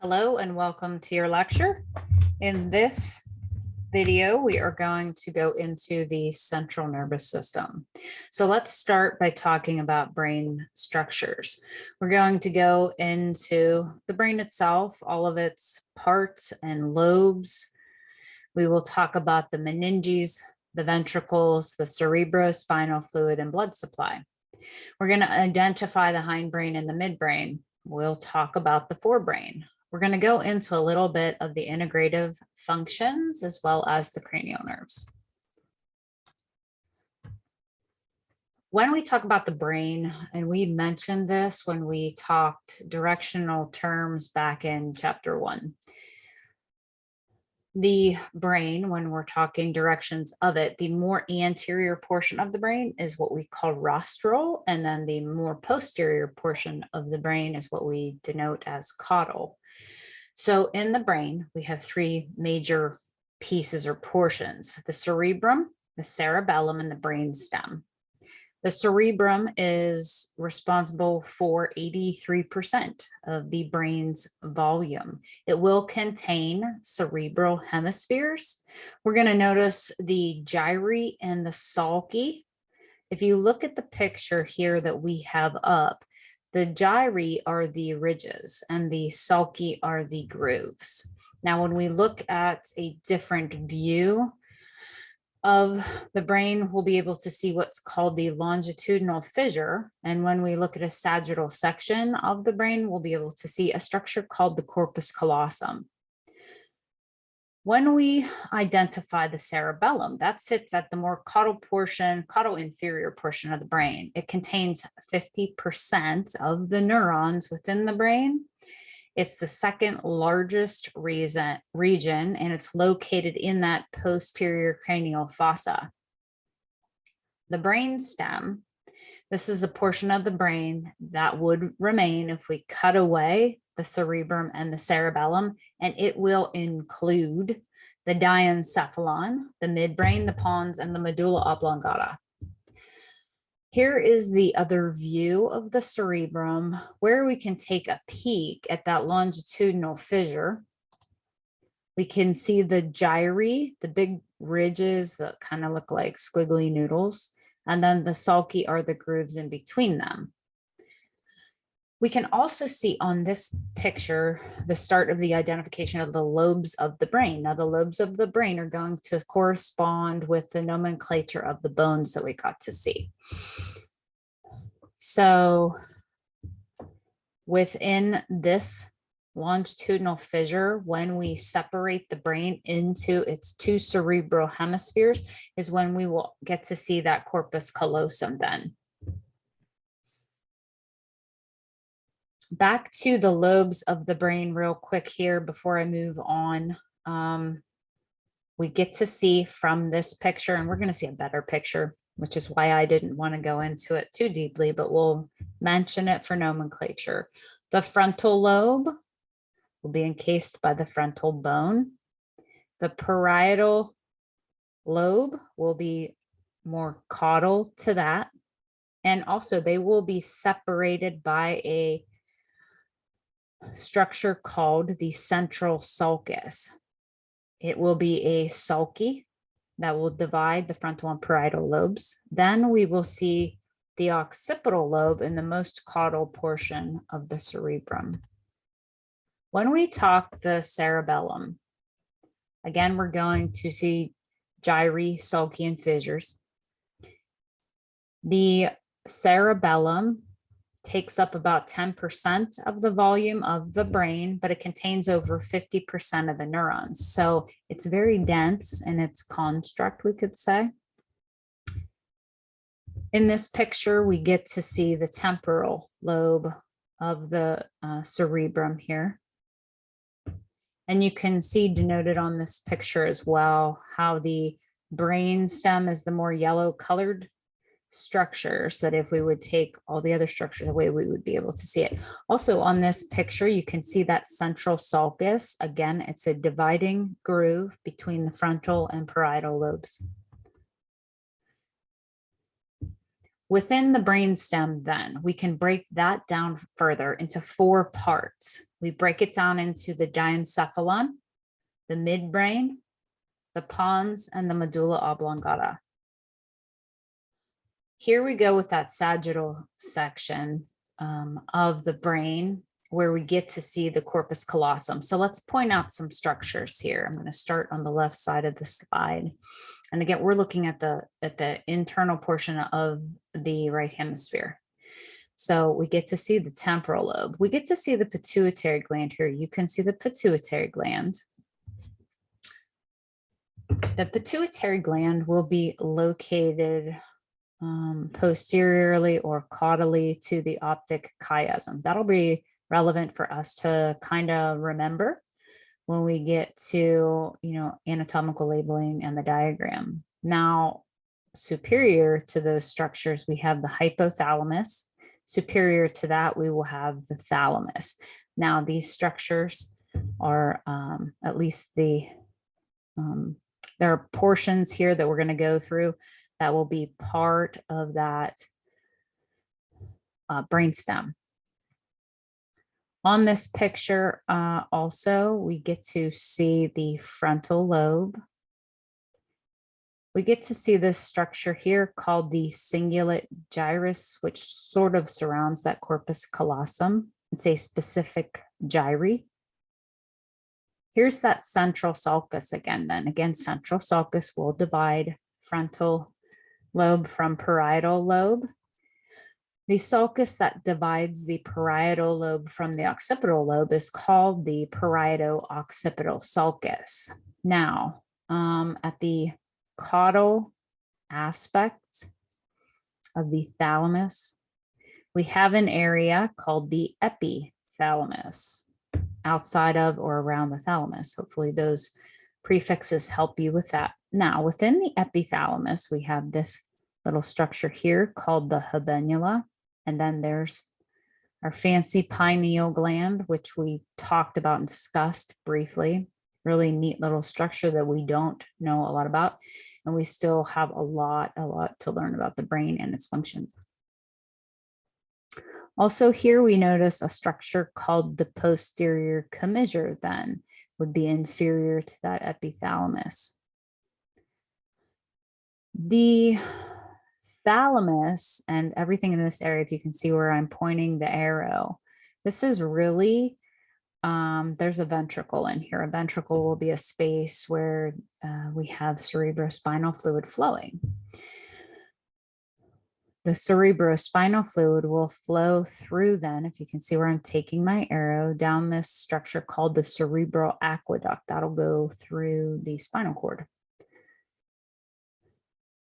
Hello and welcome to your lecture. In this video, we are going to go into the central nervous system. So let's start by talking about brain structures. We're going to go into the brain itself, all of its parts and lobes. We will talk about the meninges, the ventricles, the cerebrospinal fluid, and blood supply. We're going to identify the hindbrain and the midbrain. We'll talk about the forebrain. We're going to go into a little bit of the integrative functions as well as the cranial nerves. When we talk about the brain, and we mentioned this when we talked directional terms back in chapter 1, the brain, when we're talking directions of it, the more anterior portion of the brain is what we call rostral, and then the more posterior portion of the brain is what we denote as caudal. So in the brain, we have three major pieces or portions: the cerebrum, the cerebellum, and the brainstem. The cerebrum is responsible for 83% of the brain's volume. It will contain cerebral hemispheres. We're going to notice the gyri and the sulci. If you look at the picture here that we have up, the gyri are the ridges and the sulci are the grooves. Now, when we look at a different view of the brain, we'll be able to see what's called the longitudinal fissure. And when we look at a sagittal section of the brain, we'll be able to see a structure called the corpus callosum. When we identify the cerebellum, that sits at the more caudal inferior portion of the brain. It contains 50% of the neurons within the brain. It's the second largest region, and it's located in that posterior cranial fossa. The brainstem, this is a portion of the brain that would remain if we cut away the cerebrum and the cerebellum, and it will include the diencephalon, the midbrain, the pons, and the medulla oblongata. Here is the other view of the cerebrum where we can take a peek at that longitudinal fissure. We can see the gyri, the big ridges that kind of look like squiggly noodles, and then the sulci are the grooves in between them. We can also see on this picture the start of the identification of the lobes of the brain. Now, the lobes of the brain are going to correspond with the nomenclature of the bones that we got to see. So within this longitudinal fissure, when we separate the brain into its two cerebral hemispheres, is when we will get to see that corpus callosum then. Back to the lobes of the brain real quick here before I move on. We get to see from this picture, and we're going to see a better picture, which is why I didn't want to go into it too deeply, but we'll mention it for nomenclature. The frontal lobe will be encased by the frontal bone. The parietal lobe will be more caudal to that. And also they will be separated by a structure called the central sulcus. It will be a sulci that will divide the frontal and parietal lobes. Then we will see the occipital lobe in the most caudal portion of the cerebrum. When we talk the cerebellum, again, we're going to see gyri, sulci, and fissures. The cerebellum takes up about 10% of the volume of the brain, but it contains over 50% of the neurons. So it's very dense in its construct, we could say. In this picture, we get to see the temporal lobe of the cerebrum here. And you can see denoted on this picture as well how the brain stem is the more yellow colored structures, that if we would take all the other structures away, we would be able to see it. Also on this picture, you can see that central sulcus. Again, it's a dividing groove between the frontal and parietal lobes. Within the brainstem, then, we can break that down further into 4 parts. We break it down into the diencephalon, the midbrain, the pons, and the medulla oblongata. Here we go with that sagittal section of the brain where we get to see the corpus callosum. So let's point out some structures here. I'm going to start on the left side of the slide. And again, we're looking at the internal portion of the right hemisphere. So we get to see the temporal lobe. We get to see the pituitary gland here. You can see the pituitary gland. The pituitary gland will be located posteriorly or caudally to the optic chiasm. That'll be relevant for us to kind of remember when we get to, anatomical labeling and the diagram. Now, superior to those structures, we have the hypothalamus. Superior to that, we will have the thalamus. Now, these structures are at least there are portions here that we're going to go through that will be part of that brainstem. On this picture, also, we get to see the frontal lobe. We get to see this structure here called the cingulate gyrus, which sort of surrounds that corpus callosum. It's a specific gyri. Here's that central sulcus again, then. Again, central sulcus will divide frontal lobe from parietal lobe. The sulcus that divides the parietal lobe from the occipital lobe is called the parieto-occipital sulcus. Now, at the caudal aspect of the thalamus, we have an area called the epithalamus outside of or around the thalamus. Hopefully those prefixes help you with that. Now, within the epithalamus, we have this little structure here called the habenula. And then there's our fancy pineal gland, which we talked about and discussed briefly. Really neat little structure that we don't know a lot about. And we still have a lot to learn about the brain and its functions. Also here we notice a structure called the posterior commissure, then would be inferior to that epithalamus. The thalamus and everything in this area, if you can see where I'm pointing the arrow, this is really, there's a ventricle in here. A ventricle will be a space where we have cerebrospinal fluid flowing. The cerebrospinal fluid will flow through then, if you can see where I'm taking my arrow, down this structure called the cerebral aqueduct. That'll go through the spinal cord.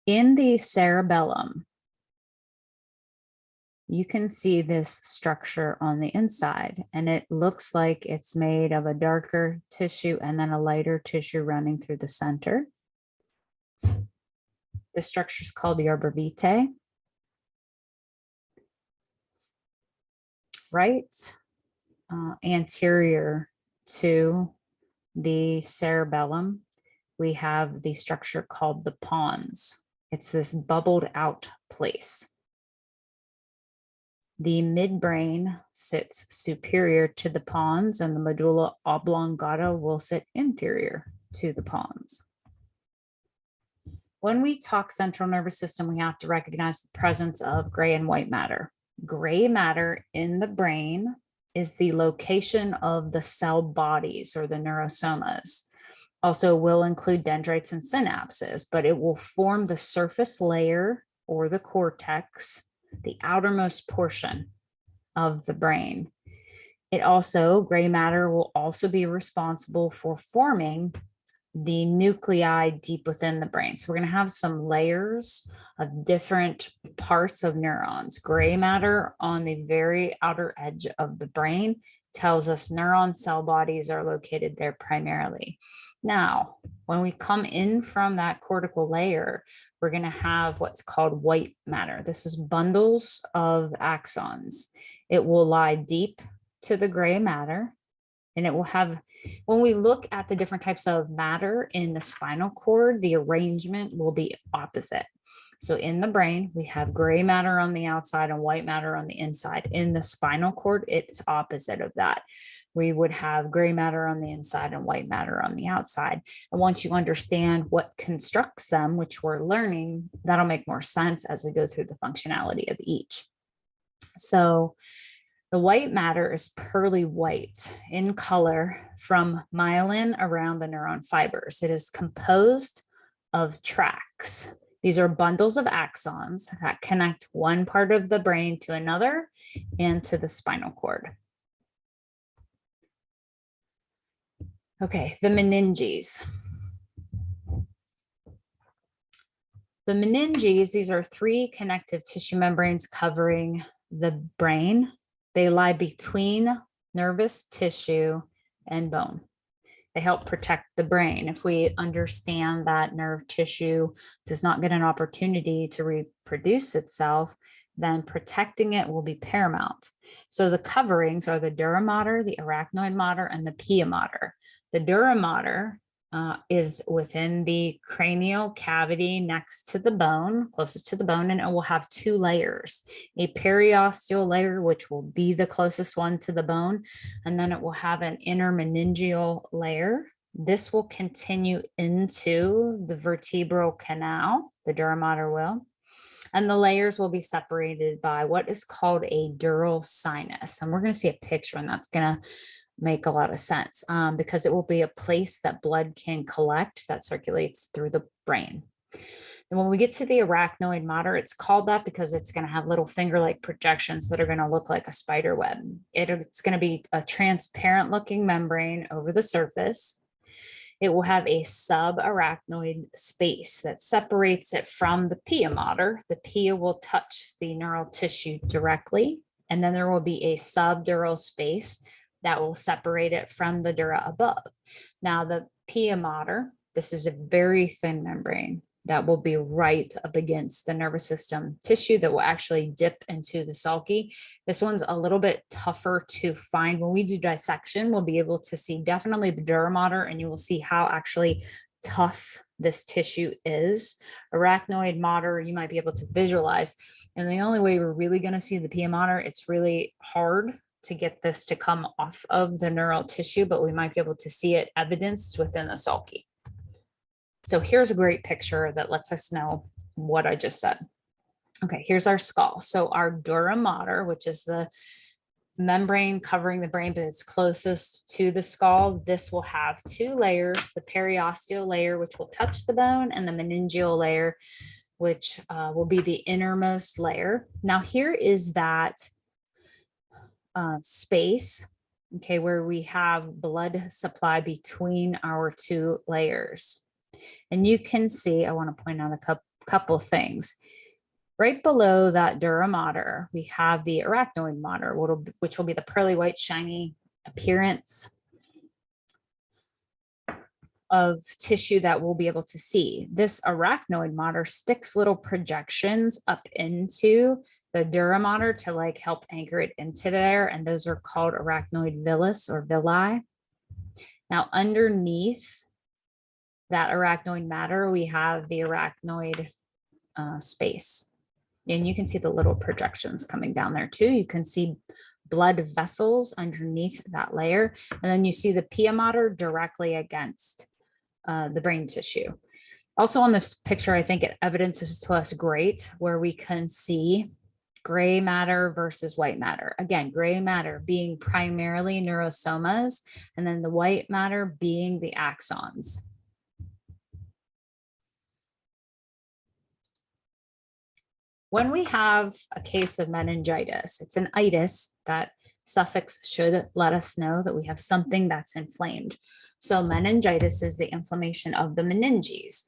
In the cerebellum, you can see this structure on the inside, and it looks like it's made of a darker tissue and then a lighter tissue running through the center. The structure is called the arbor vitae. Right anterior to the cerebellum, we have the structure called the pons. It's this bubbled out place. The midbrain sits superior to the pons, and the medulla oblongata will sit inferior to the pons. When we talk central nervous system, we have to recognize the presence of gray and white matter. Gray matter in the brain is the location of the cell bodies or the neurosomas. Also will include dendrites and synapses, but it will form the surface layer or the cortex, the outermost portion of the brain. Gray matter will also be responsible for forming the nuclei deep within the brain. So we're going to have some layers of different parts of neurons. Gray matter on the very outer edge of the brain tells us neuron cell bodies are located there primarily. Now, when we come in from that cortical layer, we're going to have what's called white matter. This is bundles of axons. It will lie deep to the gray matter, and it will have, when we look at the different types of matter in the spinal cord, the arrangement will be opposite. So in the brain, we have gray matter on the outside and white matter on the inside. In the spinal cord, it's opposite of that. We would have gray matter on the inside and white matter on the outside. And once you understand what constructs them, which we're learning, that'll make more sense as we go through the functionality of each. So the white matter is pearly white in color from myelin around the neuron fibers. It is composed of tracks. These are bundles of axons that connect one part of the brain to another and to the spinal cord. Okay, the meninges. The meninges, these are three connective tissue membranes covering the brain. They lie between nervous tissue and bone. They help protect the brain. If we understand that nerve tissue does not get an opportunity to reproduce itself, then protecting it will be paramount. So the coverings are the dura mater, the arachnoid mater, and the pia mater. The dura mater is within the cranial cavity next to the bone, closest to the bone, and it will have two layers, a periosteal layer, which will be the closest one to the bone, and then it will have an intermeningeal layer. This will continue into the vertebral canal, the dura mater will, and the layers will be separated by what is called a dural sinus. And we're going to see a picture, and that's going to make a lot of sense because it will be a place that blood can collect that circulates through the brain. And when we get to the arachnoid mater, it's called that because it's going to have little finger-like projections that are going to look like a spider web. It's going to be a transparent looking membrane over the surface. It will have a subarachnoid space that separates it from the pia mater. The pia will touch the neural tissue directly, and then there will be a subdural space that will separate it from the dura above. Now, the pia mater, this is a very thin membrane that will be right up against the nervous system tissue that will actually dip into the sulci. This one's a little bit tougher to find. When we do dissection, we'll be able to see definitely the dura mater, and you will see how actually tough this tissue is. Arachnoid mater, you might be able to visualize. And the only way we're really going to see the pia mater, it's really hard to get this to come off of the neural tissue, but we might be able to see it evidenced within the sulci. So here's a great picture that lets us know what I just said. Okay, here's our skull. So our dura mater, which is the membrane covering the brain, but it's closest to the skull, this will have two layers, the periosteal layer, which will touch the bone, and the meningeal layer, which will be the innermost layer. Now here is that space, okay, where we have blood supply between our two layers. And you can see, I want to point out a couple things. Right below that dura mater, we have the arachnoid mater, which will be the pearly white shiny appearance of tissue that we'll be able to see. This arachnoid mater sticks little projections up into the dura mater to like help anchor it into there, and those are called arachnoid villus or villi. Now underneath that arachnoid mater, we have the arachnoid space, and you can see the little projections coming down there too. You can see blood vessels underneath that layer, and then you see the pia mater directly against the brain tissue. Also on this picture, I think it evidences to us great where we can see gray matter versus white matter. Again, gray matter being primarily neurosomas, and then the white matter being the axons. When we have a case of meningitis, it's an itis. That suffix should let us know that we have something that's inflamed. So meningitis is the inflammation of the meninges.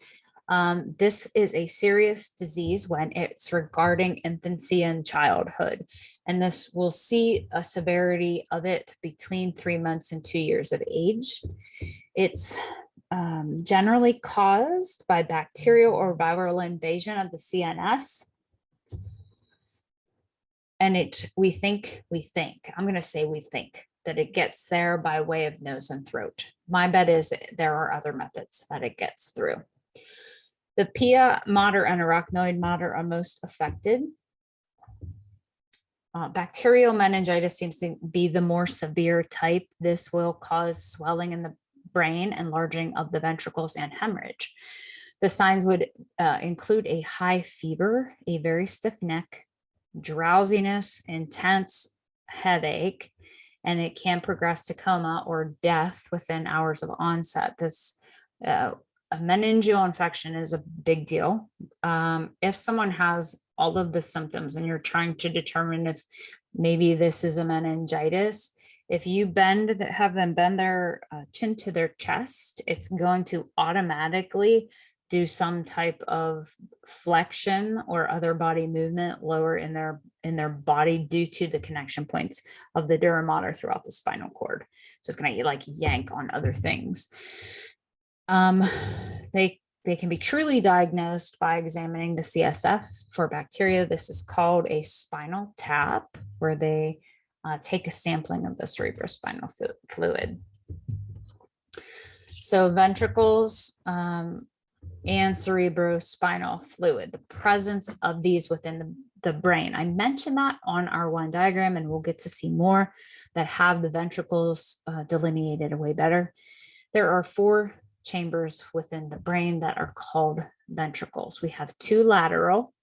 This is a serious disease when it's regarding infancy and childhood. And this will see a severity of it between 3 months and 2 years of age. It's generally caused by bacterial or viral invasion of the CNS. And we think, I'm going to say we think that it gets there by way of nose and throat. My bet is there are other methods that it gets through. The pia mater and arachnoid mater are most affected. Bacterial meningitis seems to be the more severe type. This will cause swelling in the brain, enlarging of the ventricles, and hemorrhage. The signs would include a high fever, a very stiff neck, drowsiness, intense headache, and it can progress to coma or death within hours of onset. This a meningeal infection is a big deal. If someone has all of the symptoms and you're trying to determine if maybe this is a meningitis, if you have them bend their chin to their chest, it's going to automatically do some type of flexion or other body movement lower in their body due to the connection points of the dura mater throughout the spinal cord. So it's going to like yank on other things. They can be truly diagnosed by examining the CSF for bacteria. This is called a spinal tap, where they take a sampling of the cerebrospinal fluid. So ventricles and cerebrospinal fluid, the presence of these within the brain. I mentioned that on our one diagram, and we'll get to see more that have the ventricles delineated way better. There are 4 chambers within the brain that are called ventricles. We have 2 lateral,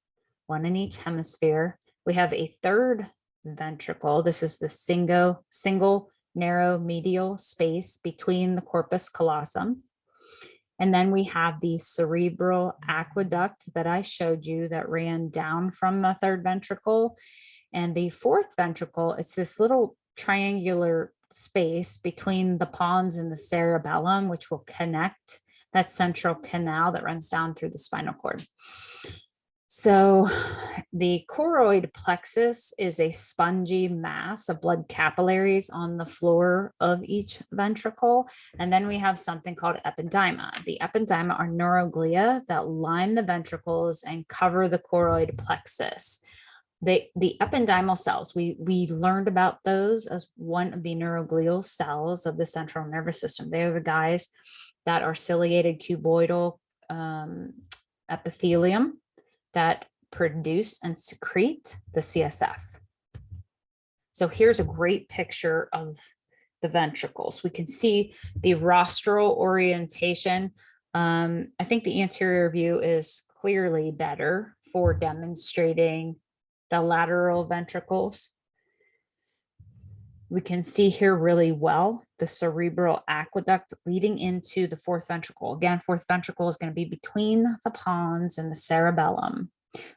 1 in each hemisphere. We have a 3rd ventricle. This is the single narrow medial space between the corpus callosum. And then we have the cerebral aqueduct that I showed you that ran down from the 3rd ventricle. And the 4th ventricle, it's this little triangular space between the pons and the cerebellum, which will connect that central canal that runs down through the spinal cord. So the choroid plexus is a spongy mass of blood capillaries on the floor of each ventricle. And then we have something called ependyma. The ependyma are neuroglia that line the ventricles and cover the choroid plexus. The ependymal cells, we learned about those as one of the neuroglial cells of the central nervous system. They are the guys that are ciliated cuboidal epithelium that produce and secrete the CSF. So here's a great picture of the ventricles. We can see the rostral orientation. I think the anterior view is clearly better for demonstrating the lateral ventricles. We can see here really well the cerebral aqueduct leading into the 4th ventricle. Again, 4th ventricle is going to be between the pons and the cerebellum.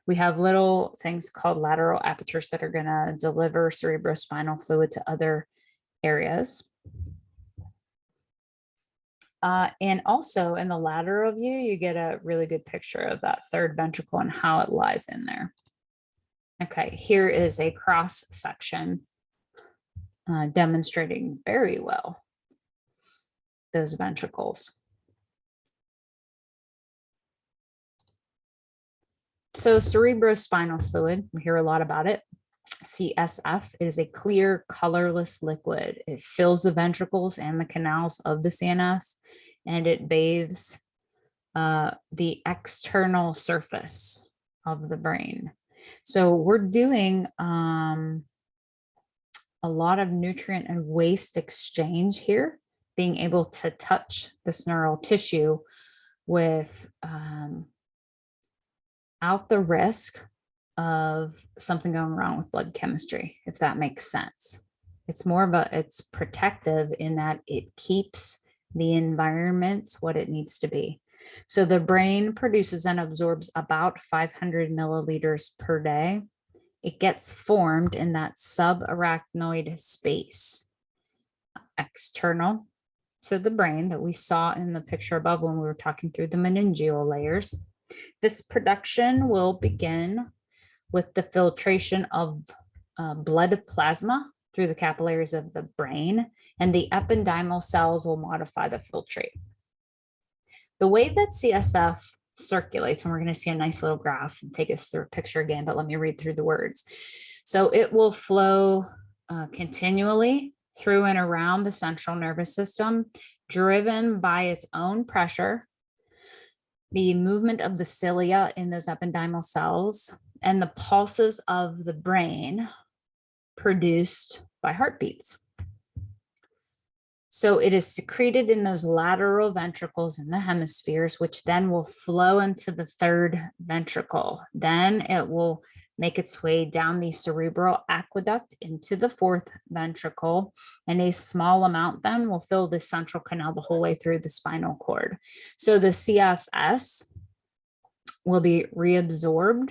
We have little things called lateral apertures that are going to deliver cerebrospinal fluid to other areas. And also in the lateral view, you get a really good picture of that 3rd ventricle and how it lies in there. Okay, here is a cross section demonstrating very well those ventricles. So cerebrospinal fluid, we hear a lot about it. CSF is a clear, colorless liquid. It fills the ventricles and the canals of the CNS, and it bathes the external surface of the brain. So we're doing a lot of nutrient and waste exchange here, being able to touch this neural tissue without the risk of something going wrong with blood chemistry, if that makes sense. It's more of it's protective in that it keeps the environment what it needs to be. So the brain produces and absorbs about 500 milliliters per day. It gets formed in that subarachnoid space, external to the brain that we saw in the picture above when we were talking through the meningeal layers. This production will begin with the filtration of blood plasma through the capillaries of the brain, and the ependymal cells will modify the filtrate. The way that CSF circulates, and we're going to see a nice little graph and take us through a picture again, but let me read through the words. So it will flow continually through and around the central nervous system, driven by its own pressure. the movement of the cilia in those ependymal cells, and the pulses of the brain produced by heartbeats. So it is secreted in those lateral ventricles in the hemispheres, which then will flow into the third ventricle. Then it will make its way down the cerebral aqueduct into the fourth ventricle, and a small amount then will fill the central canal the whole way through the spinal cord. So the CFS will be reabsorbed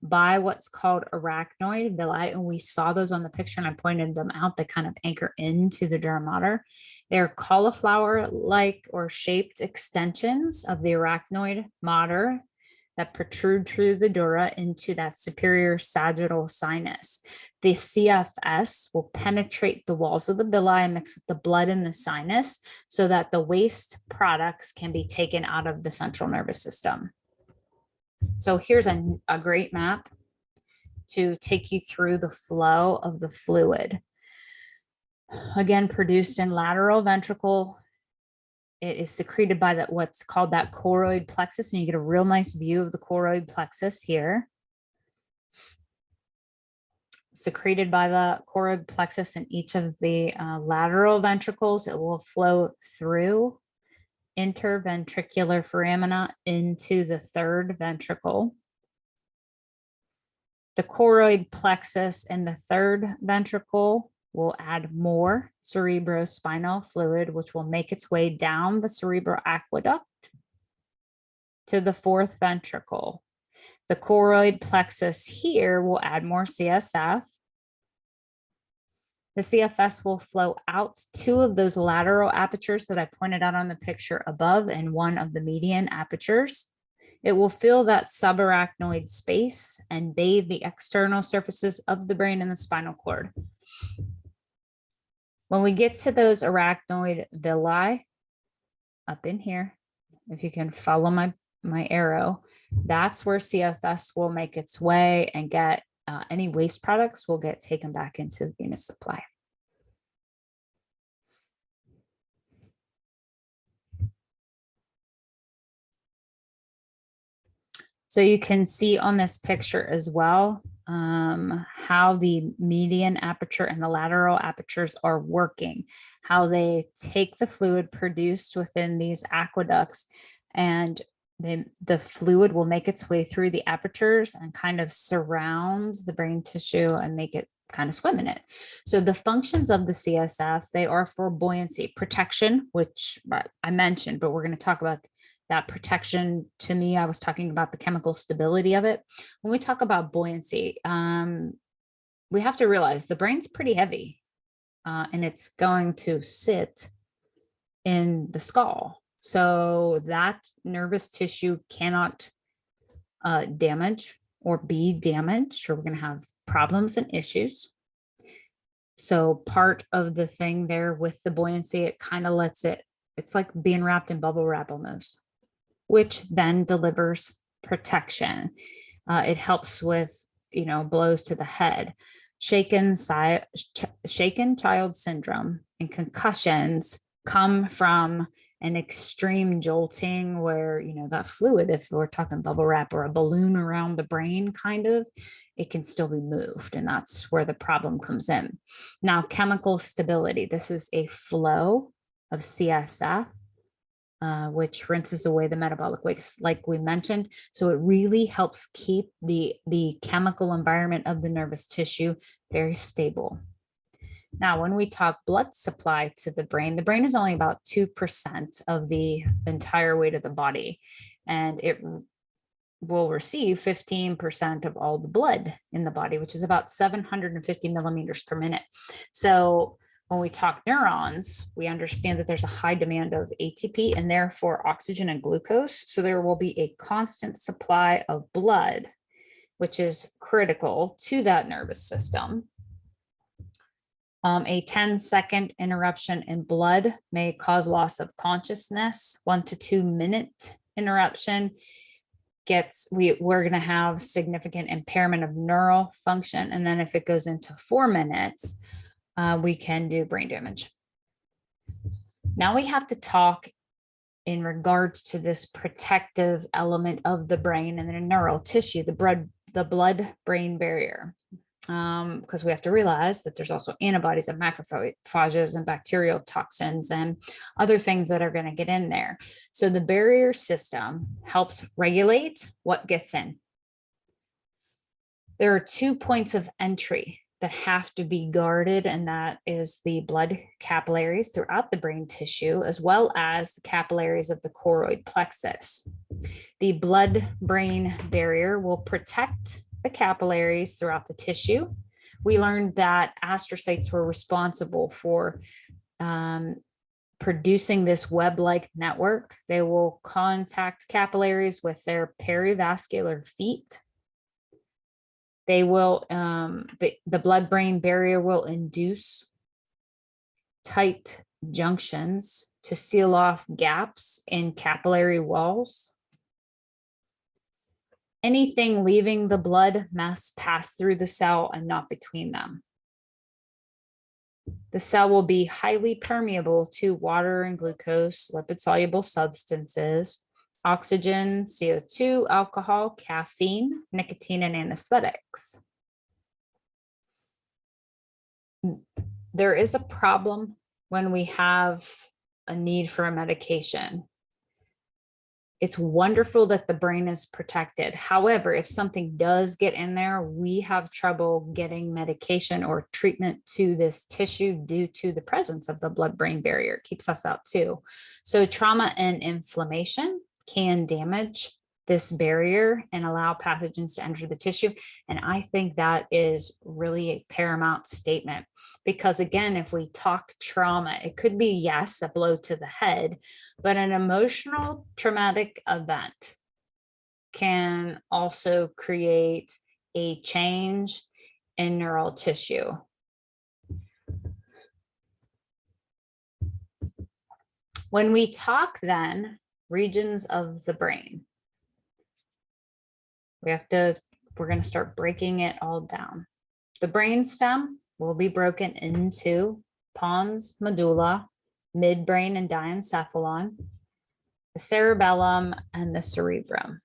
by what's called arachnoid villi, and we saw those on the picture and I pointed them out. They kind of anchor into the dura mater. They're cauliflower-like or shaped extensions of the arachnoid mater that protrude through the dura into that superior sagittal sinus. The CFS will penetrate the walls of the villi and mix with the blood in the sinus so that the waste products can be taken out of the central nervous system. So here's a great map to take you through the flow of the fluid. Again, produced in lateral ventricle. It is secreted by what's called that choroid plexus, and you get a real nice view of the choroid plexus here. Secreted by the choroid plexus in each of the lateral ventricles. It will flow through interventricular foramina into the third ventricle. The choroid plexus in the third ventricle will add more cerebrospinal fluid, which will make its way down the cerebral aqueduct to the fourth ventricle. The choroid plexus here will add more CSF. The CFS will flow out two of those lateral apertures that I pointed out on the picture above and one of the median apertures. It will fill that subarachnoid space and bathe the external surfaces of the brain and the spinal cord. When we get to those arachnoid villi up in here, if you can follow my arrow, that's where CFS will make its way and get any waste products will get taken back into the venous supply. So you can see on this picture as well how the median aperture and the lateral apertures are working, how they take the fluid produced within these aqueducts and the fluid will make its way through the apertures and kind of surround the brain tissue and make it kind of swim in it. So the functions of the CSF, they are for buoyancy, protection, which I mentioned, but we're going to talk about that protection. To me, I was talking about the chemical stability of it. When we talk about buoyancy, we have to realize the brain's pretty heavy and it's going to sit in the skull. So that nervous tissue cannot damage or be damaged, or we're going to have problems and issues. So part of the thing there with the buoyancy, it kind of lets it's like being wrapped in bubble wrap almost, which then delivers protection. It helps with, blows to the head. Shaken child syndrome and concussions come from an extreme jolting where, that fluid, if we're talking bubble wrap or a balloon around the brain, kind of, it can still be moved. And that's where the problem comes in. Now, chemical stability. This is a flow of CSF, which rinses away the metabolic waste, like we mentioned. So it really helps keep the chemical environment of the nervous tissue very stable. Now, when we talk blood supply to the brain is only about 2% of the entire weight of the body, and it will receive 15% of all the blood in the body, which is about 750 millimeters per minute. So when we talk neurons, we understand that there's a high demand of ATP and therefore oxygen and glucose. So there will be a constant supply of blood, which is critical to that nervous system. A 10-second interruption in blood may cause loss of consciousness. 1 to 2 minute interruption we're going to have significant impairment of neural function. And then if it goes into 4 minutes, we can do brain damage. Now we have to talk in regards to this protective element of the brain and the neural tissue, the blood-brain barrier. Because we have to realize that there's also antibodies and macrophages and bacterial toxins and other things that are going to get in there. So the barrier system helps regulate what gets in. There are 2 points of entry that have to be guarded, and that is the blood capillaries throughout the brain tissue, as well as the capillaries of the choroid plexus. The blood-brain barrier will protect the capillaries throughout the tissue. We learned that astrocytes were responsible for producing this web-like network. They will contact capillaries with their perivascular feet. They will, the blood-brain barrier will induce tight junctions to seal off gaps in capillary walls. Anything leaving the blood must pass through the cell and not between them. The cell will be highly permeable to water and glucose, lipid-soluble substances, oxygen, CO2, alcohol, caffeine, nicotine, and anesthetics. There is a problem when we have a need for a medication. It's wonderful that the brain is protected. However, if something does get in there, we have trouble getting medication or treatment to this tissue due to the presence of the blood-brain barrier. It keeps us out too. So trauma and inflammation can damage this barrier and allow pathogens to enter the tissue. And I think that is really a paramount statement, because again, if we talk trauma, it could be, yes, a blow to the head, but an emotional traumatic event can also create a change in neural tissue. When we talk then regions of the brain, we're going to start breaking it all down. The brain stem will be broken into pons, medulla, midbrain, and diencephalon, the cerebellum, and the cerebrum.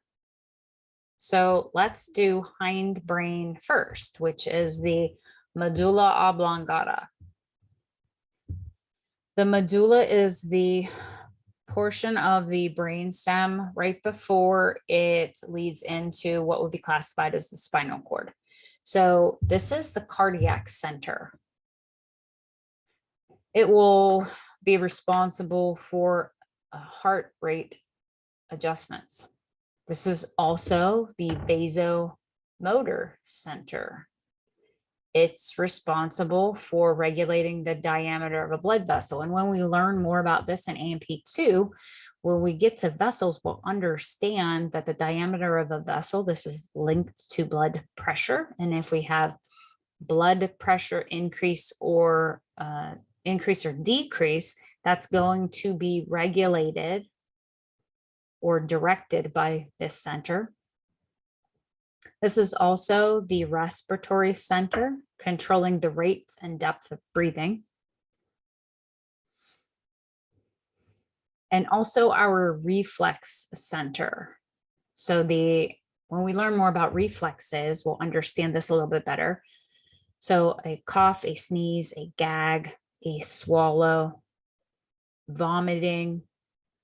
So let's do hindbrain first, which is the medulla oblongata. The medulla is the portion of the brain stem right before it leads into what would be classified as the spinal cord. So this is the cardiac center. It will be responsible for heart rate adjustments. This is also the vasomotor center. It's responsible for regulating the diameter of a blood vessel. And when we learn more about this in AMP2, when we get to vessels, we'll understand that the diameter of a vessel, this is linked to blood pressure. And if we have blood pressure increase or decrease, that's going to be regulated or directed by this center. This is also the respiratory center, controlling the rate and depth of breathing. And also our reflex center. So when we learn more about reflexes, we'll understand this a little bit better. So a cough, a sneeze, a gag, a swallow, vomiting,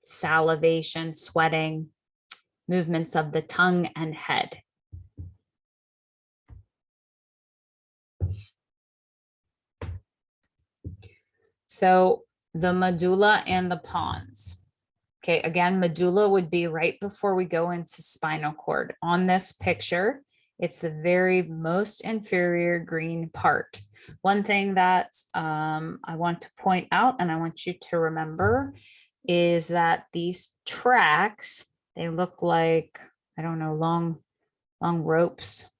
salivation, sweating, movements of the tongue and head. So the medulla and the pons. Okay, again, medulla would be right before we go into spinal cord. On this picture, it's the very most inferior green part. One thing that I want to point out, and I want you to remember, is that these tracks, they look like, I don't know, long ropes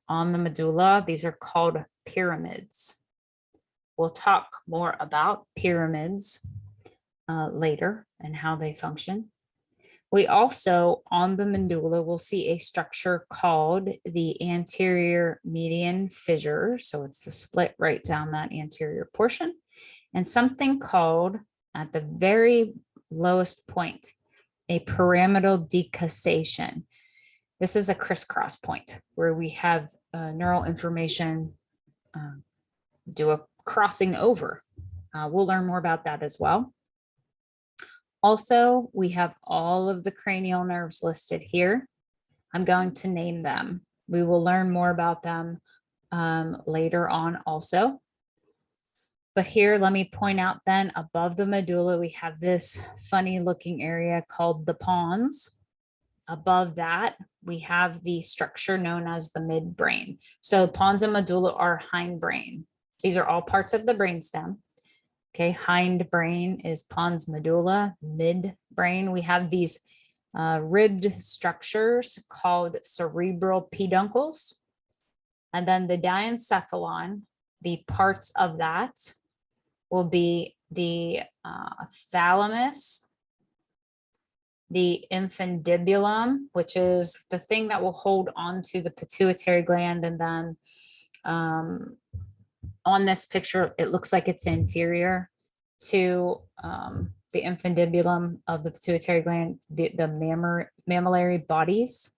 on the medulla. These are called pyramids. We'll talk more about pyramids later and how they function. We also, on the medulla, will see a structure called the anterior median fissure. So it's the split right down that anterior portion, and something called, at the very lowest point, a pyramidal decussation. This is a crisscross point where we have neural information do a crossing over. We'll learn more about that as well. Also, we have all of the cranial nerves listed here. I'm going to name them. We will learn more about them later on also. But here, let me point out then above the medulla, we have this funny looking area called the pons. Above that, we have the structure known as the midbrain. So pons and medulla are hindbrain. These are all parts of the brainstem. Okay, hindbrain is pons medulla, midbrain. We have these ribbed structures called cerebral peduncles. And then the diencephalon, the parts of that will be the thalamus, the infundibulum, which is the thing that will hold on to the pituitary gland. And then on this picture, it looks like it's inferior to the infundibulum of the pituitary gland, the mammillary bodies.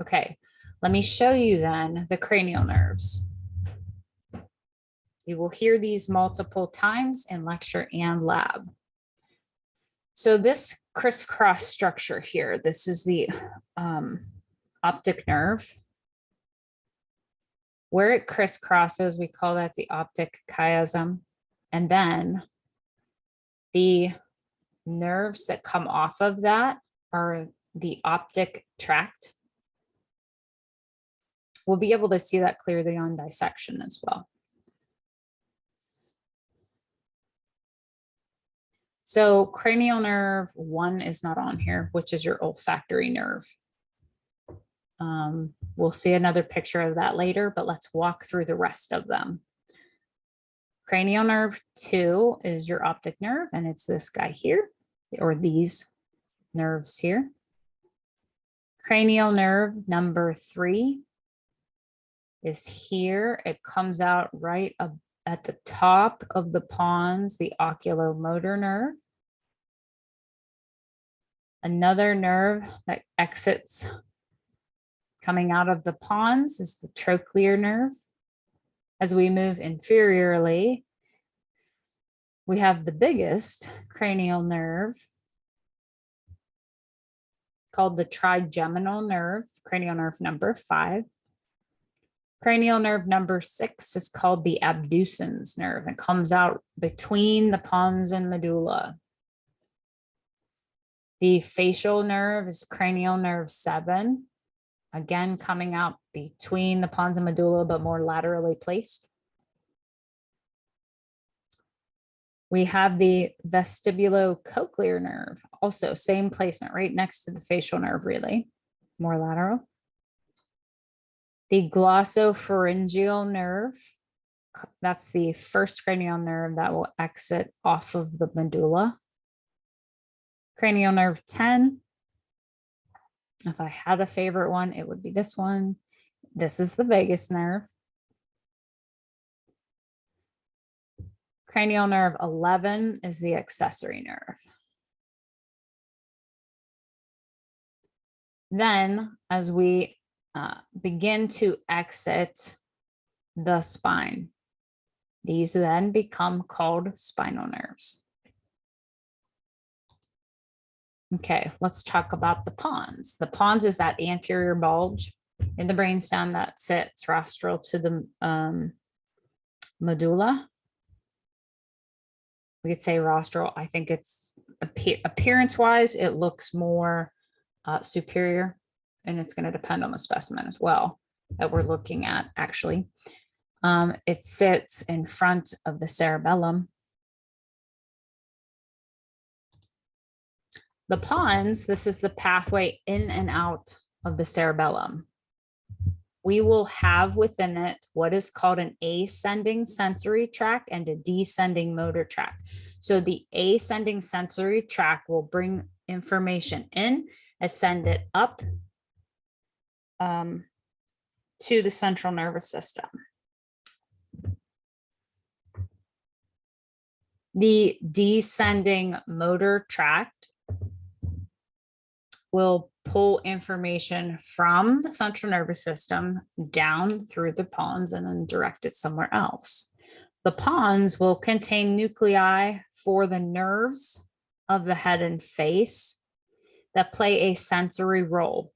Okay, let me show you then the cranial nerves. You will hear these multiple times in lecture and lab. So this crisscross structure here, this is the optic nerve. Where it crisscrosses, we call that the optic chiasm. And then the nerves that come off of that are the optic tract. We'll be able to see that clearly on dissection as well. So cranial nerve 1 is not on here, which is your olfactory nerve. We'll see another picture of that later, but let's walk through the rest of them. Cranial nerve 2 is your optic nerve, and it's this guy here, or these nerves here. Cranial nerve number 3 is here. It comes out right up at the top of the pons, the oculomotor nerve. Another nerve that exits coming out of the pons is the trochlear nerve. As we move inferiorly, we have the biggest cranial nerve called the trigeminal nerve, cranial nerve number 5. Cranial nerve number 6 is called the abducens nerve. It comes out between the pons and medulla. The facial nerve is cranial nerve 7, again coming out between the pons and medulla, but more laterally placed. We have the vestibulocochlear nerve, also same placement, right next to the facial nerve, really, more lateral. The glossopharyngeal nerve, that's the first cranial nerve that will exit off of the medulla. Cranial nerve 10, if I had a favorite one, it would be this one. This is the vagus nerve. Cranial nerve 11 is the accessory nerve. Then, as we begin to exit the spine, these then become called spinal nerves. Okay, let's talk about the pons. The pons is that anterior bulge in the brainstem that sits rostral to the medulla. We could say rostral. I think it's appearance-wise, it looks more superior, and it's going to depend on the specimen as well that we're looking at, actually. It sits in front of the cerebellum. The pons, this is the pathway in and out of the cerebellum. We will have within it what is called an ascending sensory tract and a descending motor tract. So the ascending sensory tract will bring information in and send it up to the central nervous system. The descending motor tract will pull information from the central nervous system down through the pons and then direct it somewhere else. The pons will contain nuclei for the nerves of the head and face that play a sensory role,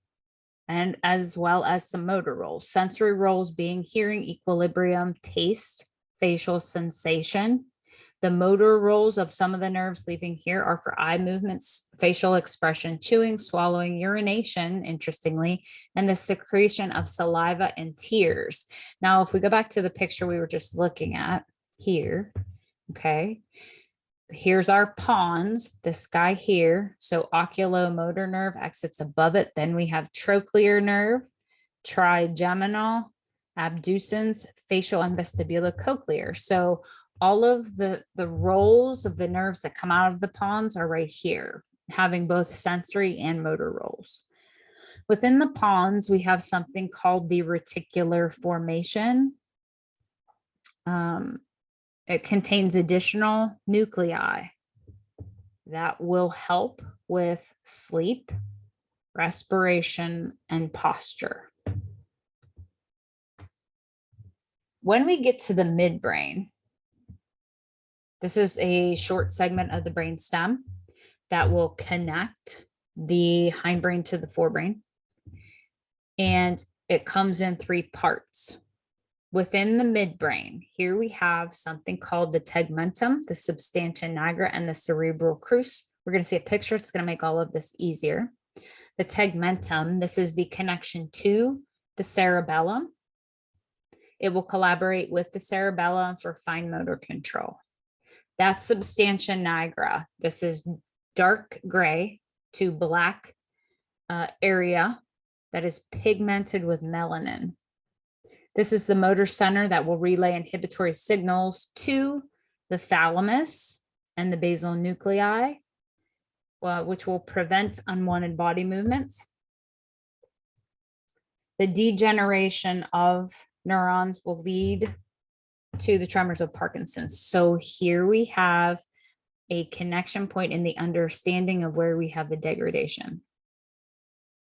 and as well as some motor roles. Sensory roles being hearing, equilibrium, taste, facial sensation. The motor roles of some of the nerves leaving here are for eye movements, facial expression, chewing, swallowing, urination, interestingly, and the secretion of saliva and tears. Now, if we go back to the picture we were just looking at here, okay, here's our pons, this guy here. So oculomotor nerve exits above it. Then we have trochlear nerve, trigeminal, abducens, facial, and vestibulocochlear. So all of the roles of the nerves that come out of the pons are right here, having both sensory and motor roles. Within the pons, we have something called the reticular formation. It contains additional nuclei that will help with sleep, respiration, and posture. When we get to the midbrain, this is a short segment of the brain stem that will connect the hindbrain to the forebrain. And it comes in 3 parts. Within the midbrain, here we have something called the tegmentum, the substantia nigra, and the cerebral crus. We're going to see a picture. It's going to make all of this easier. The tegmentum, this is the connection to the cerebellum. It will collaborate with the cerebellum for fine motor control. That's substantia nigra. This is dark gray to black area that is pigmented with melanin. This is the motor center that will relay inhibitory signals to the thalamus and the basal nuclei, which will prevent unwanted body movements. The degeneration of neurons will lead to the tremors of Parkinson's. So here we have a connection point in the understanding of where we have the degradation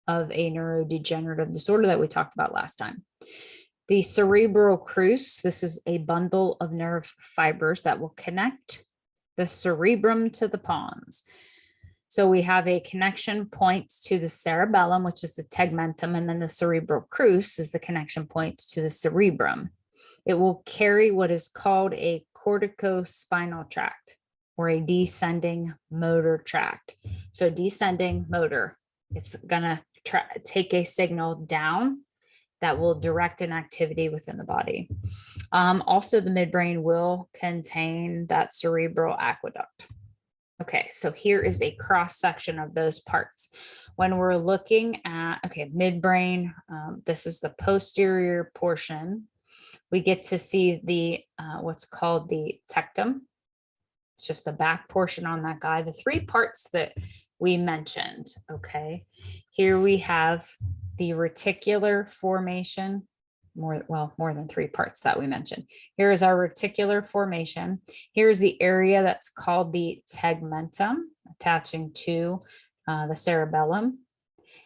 of a neurodegenerative disorder that we talked about last time. The cerebral crus, this is a bundle of nerve fibers that will connect the cerebrum to the pons. So we have a connection point to the cerebellum, which is the tegmentum, and then the cerebral crus is the connection point to the cerebrum. It will carry what is called a corticospinal tract or a descending motor tract. So descending motor, it's going to take a signal down that will direct an activity within the body. Also, the midbrain will contain that cerebral aqueduct. Okay, so here is a cross section of those parts. When we're looking at, midbrain, this is the posterior portion. We get to see the what's called the tectum. It's just the back portion on that guy. The 3 parts that we mentioned, okay? Here we have the reticular formation, more than 3 parts that we mentioned. Here is our reticular formation. Here's the area that's called the tegmentum, attaching to the cerebellum.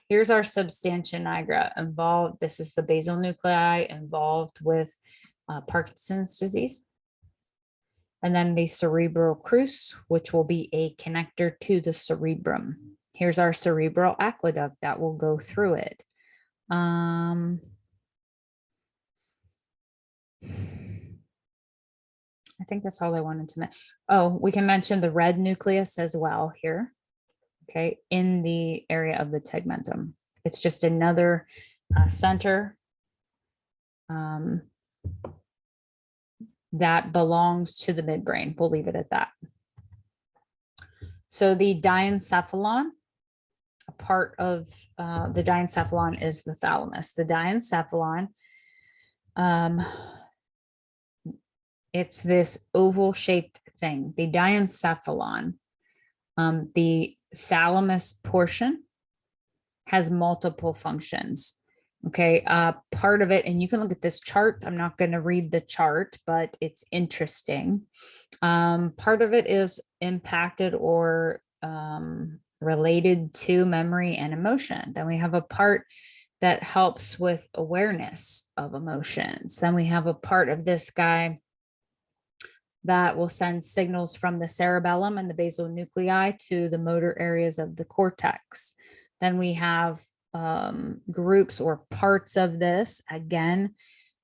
Here's our substantia nigra involved. This is the basal nuclei involved with Parkinson's disease. And then the cerebral crus, which will be a connector to the cerebrum. Here's our cerebral aqueduct that will go through it. I think that's all I wanted to mention. Oh, we can mention the red nucleus as well here. Okay, in the area of the tegmentum. It's just another center that belongs to the midbrain. We'll leave it at that. So the diencephalon, a part of the diencephalon is the thalamus. The diencephalon, it's this oval shaped thing. The diencephalon, the thalamus portion has multiple functions. Okay, part of it, and you can look at this chart. I'm not going to read the chart, but it's interesting. Part of it is impacted or related to memory and emotion. Then we have a part that helps with awareness of emotions. Then we have a part of this guy that will send signals from the cerebellum and the basal nuclei to the motor areas of the cortex. Then we have groups or parts of this, again,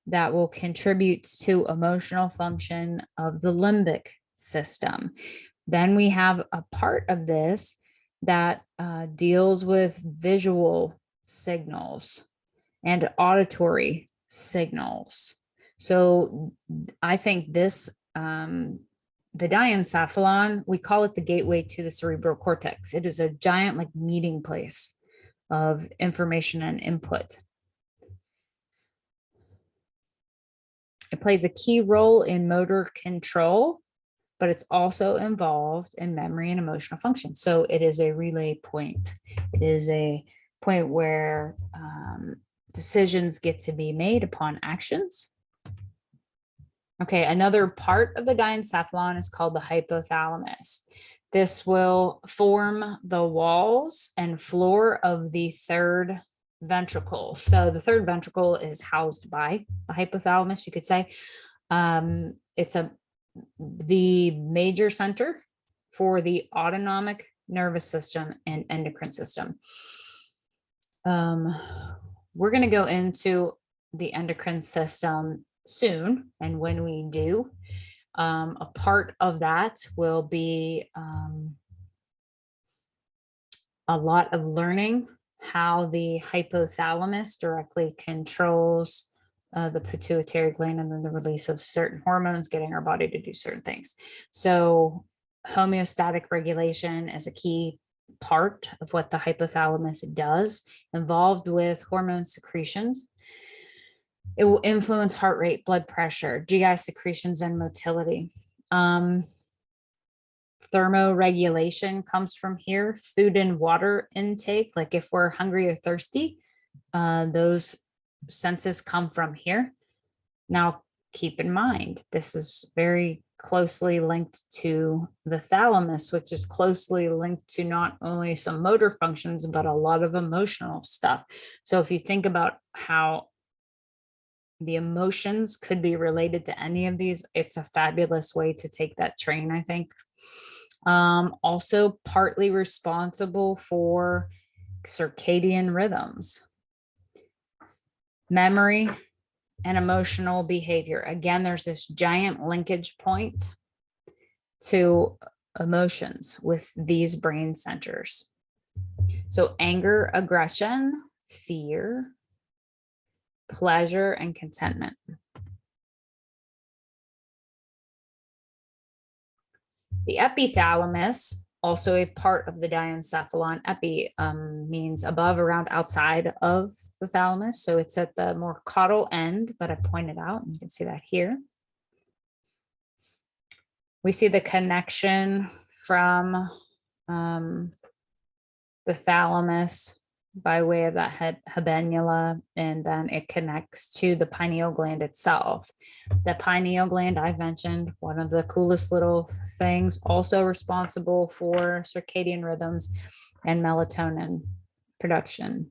that will contribute to emotional function of the limbic system. Then we have a part of this that deals with visual signals and auditory signals. So I think this, the diencephalon, we call it the gateway to the cerebral cortex. It is a giant like meeting place of information and input. It plays a key role in motor control, but it's also involved in memory and emotional function. So it is a relay point. It is a point where decisions get to be made upon actions. Okay, another part of the diencephalon is called the hypothalamus. This will form the walls and floor of the third ventricle. So the third ventricle is housed by the hypothalamus, you could say. It's the major center for the autonomic nervous system and endocrine system. We're going to go into the endocrine system soon, and when we do, a part of that will be a lot of learning how the hypothalamus directly controls the pituitary gland and then the release of certain hormones, getting our body to do certain things. So homeostatic regulation is a key part of what the hypothalamus does, involved with hormone secretions. It will influence heart rate, blood pressure, GI secretions, and motility. Thermoregulation comes from here. Food and water intake, like if we're hungry or thirsty, those senses come from here. Now, keep in mind, this is very closely linked to the thalamus, which is closely linked to not only some motor functions, but a lot of emotional stuff. So if you think about how the emotions could be related to any of these, it's a fabulous way to take that train, I think. Also partly responsible for circadian rhythms, memory, and emotional behavior. Again, there's this giant linkage point to emotions with these brain centers. So anger, aggression, fear, pleasure, and contentment. The epithalamus, also a part of the diencephalon. Epi means above, around, outside of the thalamus. So it's at the more caudal end that I pointed out. You can see that here. We see the connection from the thalamus by way of that habenula, and then it connects to the pineal gland itself. The pineal gland, I've mentioned, one of the coolest little things, also responsible for circadian rhythms and melatonin production.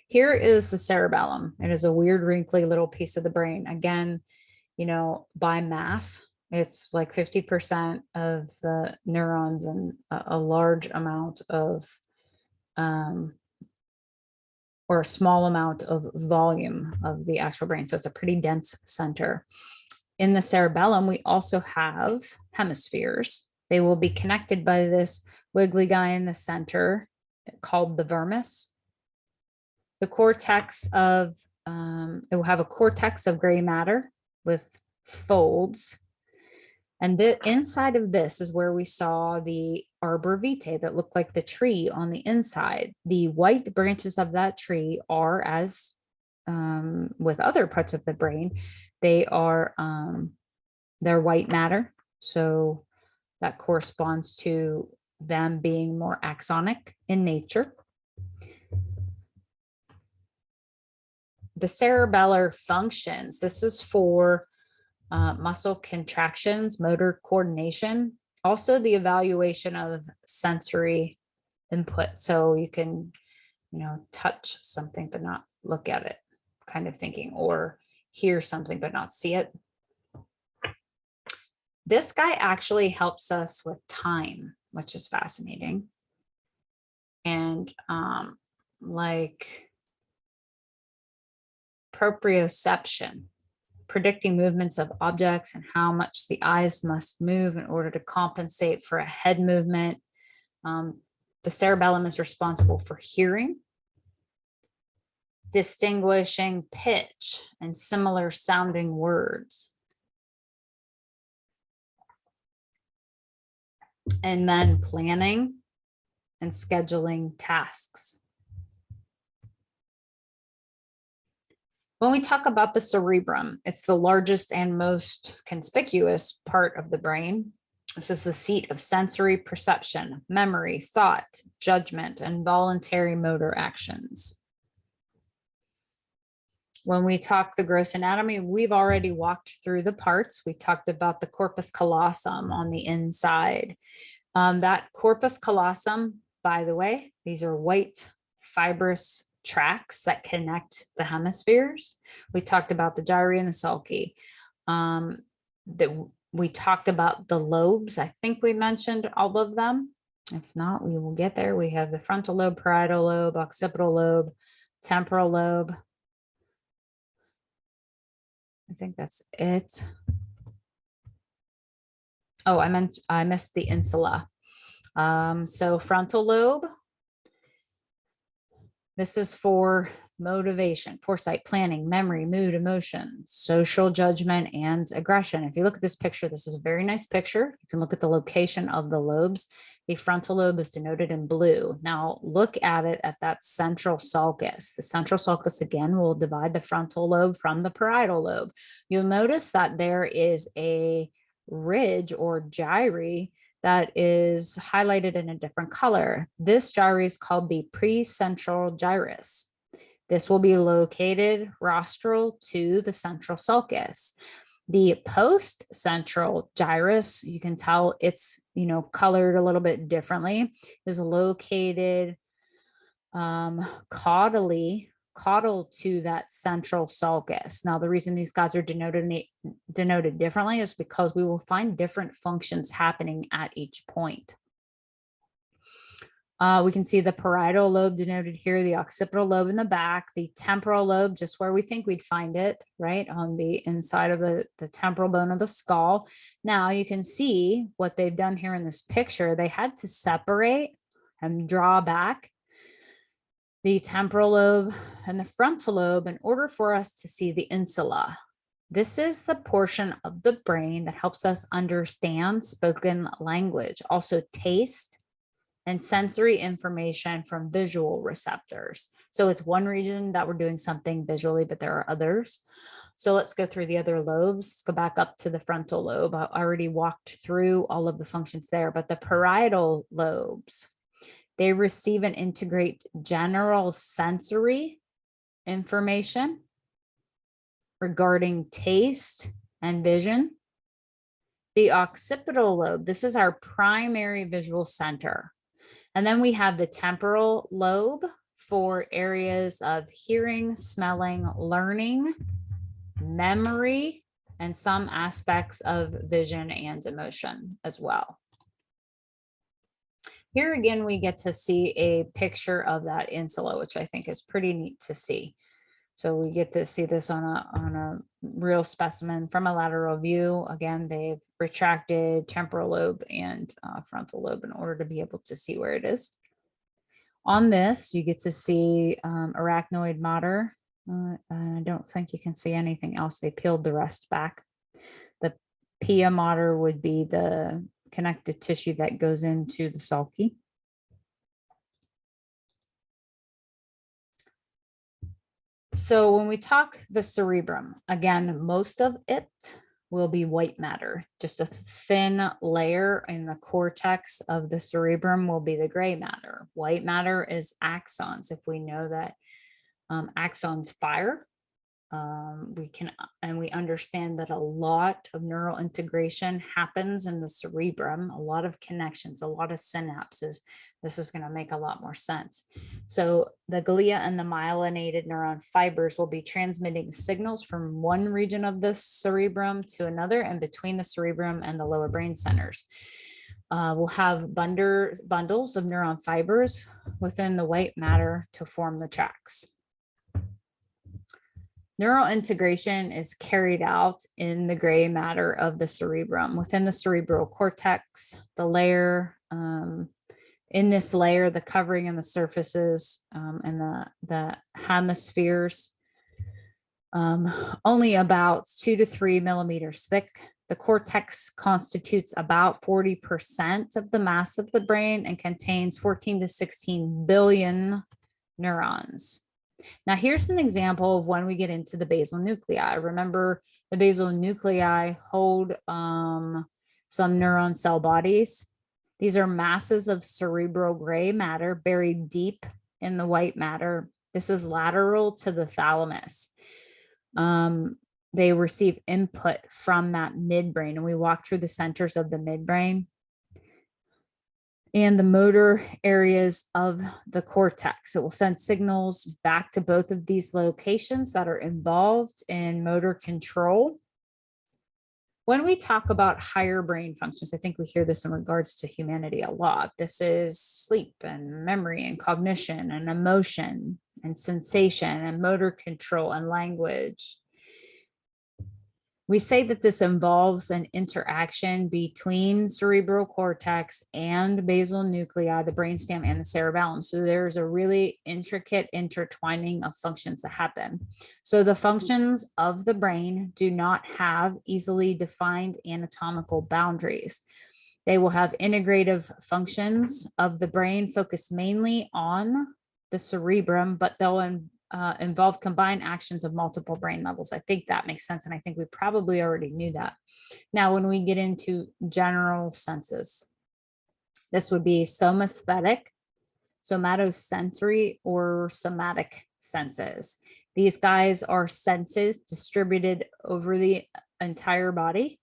Here is the cerebellum. It is a weird, wrinkly little piece of the brain. Again, you know, by mass, it's like 50% of the neurons and a large amount of or a small amount of volume of the actual brain. So it's a pretty dense center. In the cerebellum, we also have hemispheres. They will be connected by this wiggly guy in the center called the vermis. The cortex of, it will have a cortex of gray matter with folds. And the inside of this is where we saw the arbor vitae that looked like the tree on the inside. The white branches of that tree are, as with other parts of the brain, they are they're white matter. So that corresponds to them being more axonic in nature. The cerebellar functions, this is for muscle contractions, motor coordination, Also, the evaluation of sensory input. So you can, touch something but not look at it, kind of thinking, or hear something but not see it. This guy actually helps us with time, which is fascinating. And like proprioception, predicting movements of objects and how much the eyes must move in order to compensate for a head movement. The cerebellum is responsible for hearing, distinguishing pitch and similar sounding words. And then planning and scheduling tasks. When we talk about the cerebrum, it's the largest and most conspicuous part of the brain. This is the seat of sensory perception, memory, thought, judgment, and voluntary motor actions. When we talk the gross anatomy, we've already walked through the parts. We talked about the corpus callosum on the inside. That corpus callosum, by the way, these are white fibrous tracks that connect the hemispheres. We talked about the gyri and the sulci. We talked about the lobes. I think we mentioned all of them. If not, we will get there. We have the frontal lobe, parietal lobe, occipital lobe, temporal lobe. I think that's it. Oh, I missed the insula. So frontal lobe. This is for motivation, foresight, planning, memory, mood, emotion, social judgment, and aggression. If you look at this picture, this is a very nice picture. You can look at the location of the lobes. The frontal lobe is denoted in blue. Now look at it at that central sulcus. The central sulcus, again, will divide the frontal lobe from the parietal lobe. You'll notice that there is a ridge or gyri that is highlighted in a different color. This gyri is called the precentral gyrus. This will be located rostral to the central sulcus. The post-central gyrus, you can tell it's, colored a little bit differently, is located caudal to that central sulcus. Now, the reason these guys are denoted differently is because we will find different functions happening at each point. We can see the parietal lobe denoted here, the occipital lobe in the back, the temporal lobe, just where we think we'd find it, right on the inside of the temporal bone of the skull. Now you can see what they've done here in this picture. They had to separate and draw back the temporal lobe and the frontal lobe in order for us to see the insula. This is the portion of the brain that helps us understand spoken language, also taste and sensory information from visual receptors. So it's one region that we're doing something visually, but there are others. So let's go through the other lobes. Let's go back up to the frontal lobe. I already walked through all of the functions there, but the parietal lobes, they receive and integrate general sensory information regarding taste and vision. The occipital lobe, this is our primary visual center. And then we have the temporal lobe for areas of hearing, smelling, learning, memory, and some aspects of vision and emotion as well. Here again, we get to see a picture of that insula, which I think is pretty neat to see. So we get to see this on a real specimen from a lateral view. Again, they've retracted temporal lobe and frontal lobe in order to be able to see where it is. On this, you get to see arachnoid mater. I don't think you can see anything else. They peeled the rest back. The pia mater would be the connective tissue that goes into the sulci. So when we talk the cerebrum, again, most of it will be white matter. Just a thin layer in the cortex of the cerebrum will be the gray matter. White matter is axons. If we know that axons fire, we understand that a lot of neural integration happens in the cerebrum, a lot of connections, a lot of synapses. This is going to make a lot more sense. So the glia and the myelinated neuron fibers will be transmitting signals from one region of the cerebrum to another and between the cerebrum and the lower brain centers. We'll have bundles of neuron fibers within the white matter to form the tracks. Neural integration is carried out in the gray matter of the cerebrum. Within the cerebral cortex, the layer, in this layer, the covering and the surfaces and the hemispheres, only about 2 to 3 millimeters thick. The cortex constitutes about 40% of the mass of the brain and contains 14 to 16 billion neurons. Now, here's an example of when we get into the basal nuclei. Remember, the basal nuclei hold some neuron cell bodies. These are masses of cerebral gray matter buried deep in the white matter. This is lateral to the thalamus. They receive input from that midbrain, and we walk through the centers of the midbrain and the motor areas of the cortex. It will send signals back to both of these locations that are involved in motor control. When we talk about higher brain functions, I think we hear this in regards to humanity a lot. This is sleep and memory and cognition and emotion and sensation and motor control and language. We say that this involves an interaction between cerebral cortex and basal nuclei, the brainstem and the cerebellum. So there's a really intricate intertwining of functions that happen. So the functions of the brain do not have easily defined anatomical boundaries. They will have integrative functions of the brain focused mainly on the cerebrum, but they'll involve combined actions of multiple brain levels. I think that makes sense. And I think we probably already knew that. Now, when we get into general senses, this would be somaesthetic, somatosensory, or somatic senses. These guys are senses distributed over the entire body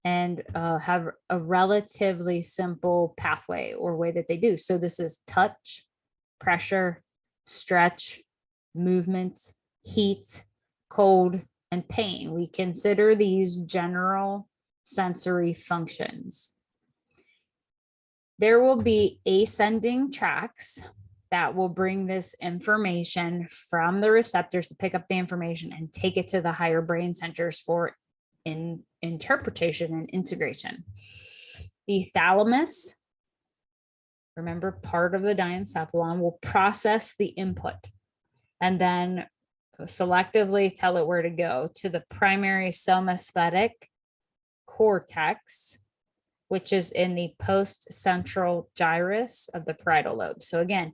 and have a relatively simple pathway or way that they do. So this is touch, pressure, stretch, movement, heat, cold, and pain. We consider these general sensory functions. There will be ascending tracks that will bring this information from the receptors to pick up the information and take it to the higher brain centers for interpretation and integration. The thalamus, remember, part of the diencephalon, will process the input and then selectively tell it where to go to the primary somaesthetic cortex, which is in the post-central gyrus of the parietal lobe. So again,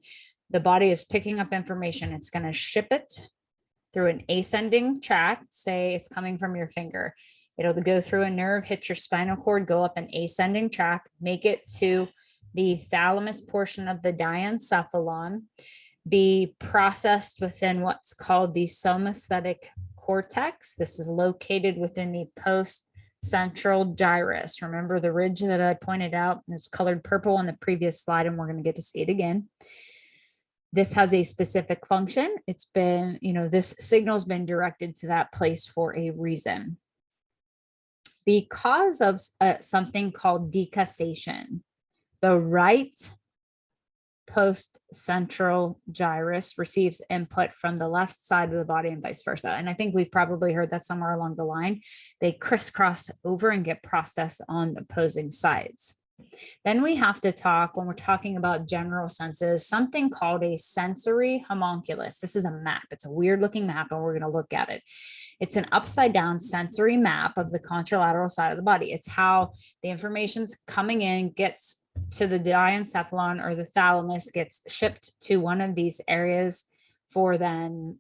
the body is picking up information. It's going to ship it through an ascending tract. Say it's coming from your finger. It'll go through a nerve, hit your spinal cord, go up an ascending tract, make it to the thalamus portion of the diencephalon, be processed within what's called the somaesthetic cortex. This is located within the post-central gyrus. Remember the ridge that I pointed out? It's colored purple on the previous slide, and we're going to get to see it again. This has a specific function. It's been, this signal's been directed to that place for a reason. Because of something called decussation, the right post-central gyrus receives input from the left side of the body and vice versa. And I think we've probably heard that somewhere along the line. They crisscross over and get processed on the opposing sides. Then we have to talk, when we're talking about general senses, something called a sensory homunculus. This is a map. It's a weird looking map, and we're going to look at it. It's an upside down sensory map of the contralateral side of the body. It's how the information's coming in, gets to the diencephalon or the thalamus, gets shipped to one of these areas for then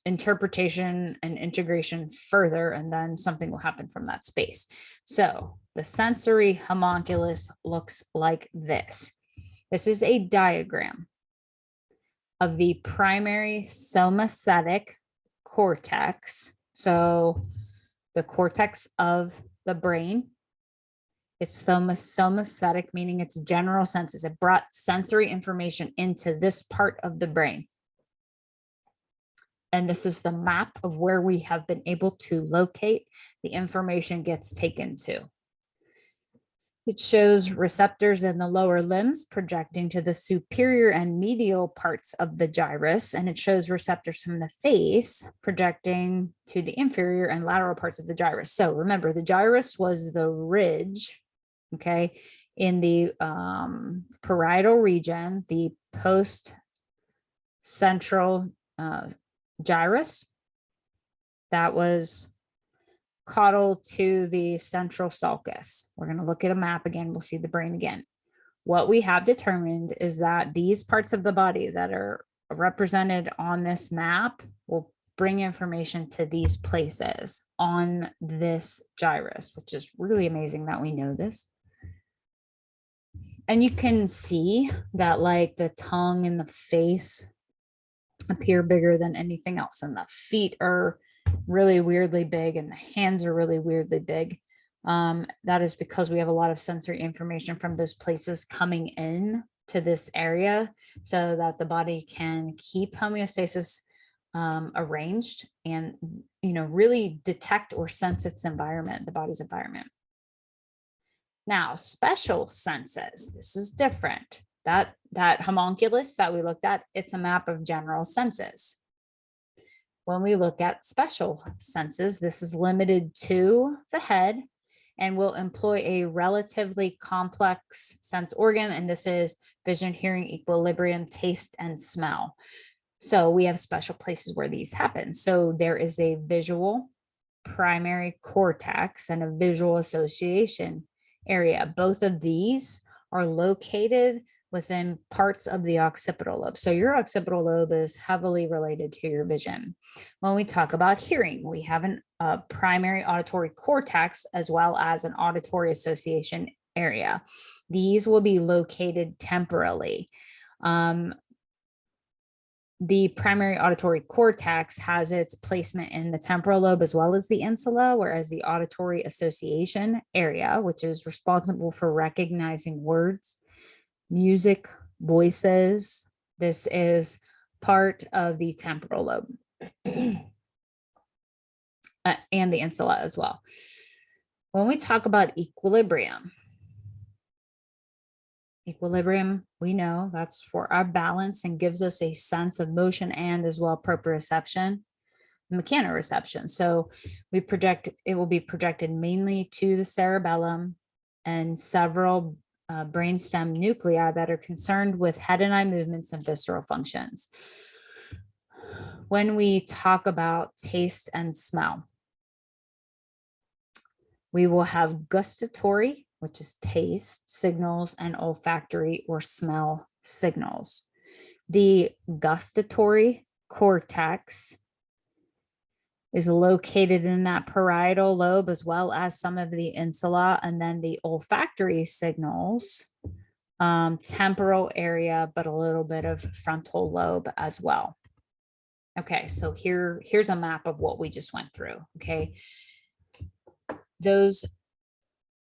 interpretation and integration further, and then something will happen from that space. So the sensory homunculus looks like this. This is a diagram of the primary somaesthetic cortex. So the cortex of the brain. It's somesthetic, meaning it's general senses. It brought sensory information into this part of the brain. And this is the map of where we have been able to locate the information gets taken to. It shows receptors in the lower limbs projecting to the superior and medial parts of the gyrus, and it shows receptors from the face projecting to the inferior and lateral parts of the gyrus. So remember, the gyrus was the ridge, okay, in the parietal region, the post-central gyrus. That was caudal to the central sulcus. We're going to look at a map again. We'll see the brain again. What we have determined is that these parts of the body that are represented on this map will bring information to these places on this gyrus, which is really amazing that we know this. And you can see that like the tongue and the face appear bigger than anything else, and the feet are really weirdly big and the hands are really weirdly big. That is because we have a lot of sensory information from those places coming in to this area so that the body can keep homeostasis arranged and, you know, really detect or sense its environment, the body's environment. Now, special senses, this is different. That homunculus that we looked at, it's a map of general senses. When we look at special senses, this is limited to the head and will employ a relatively complex sense organ. And this is vision, hearing, equilibrium, taste, and smell. So we have special places where these happen. So there is a visual primary cortex and a visual association area. Both of these are located within parts of the occipital lobe. So your occipital lobe is heavily related to your vision. When we talk about hearing, we have a primary auditory cortex as well as an auditory association area. These will be located temporally. The primary auditory cortex has its placement in the temporal lobe as well as the insula, whereas the auditory association area, which is responsible for recognizing words, music, voices, this is part of the temporal lobe and the insula as well. When we talk about equilibrium, we know that's for our balance and gives us a sense of motion and as well proprioception, mechanoreception. So we project, it will be projected mainly to the cerebellum and several brainstem nuclei that are concerned with head and eye movements and visceral functions. When we talk about taste and smell, we will have gustatory, which is taste signals, and olfactory or smell signals. The gustatory cortex is located in that parietal lobe as well as some of the insula, and then the olfactory signals, temporal area, but a little bit of frontal lobe as well. Okay, so here's a map of what we just went through. Okay, those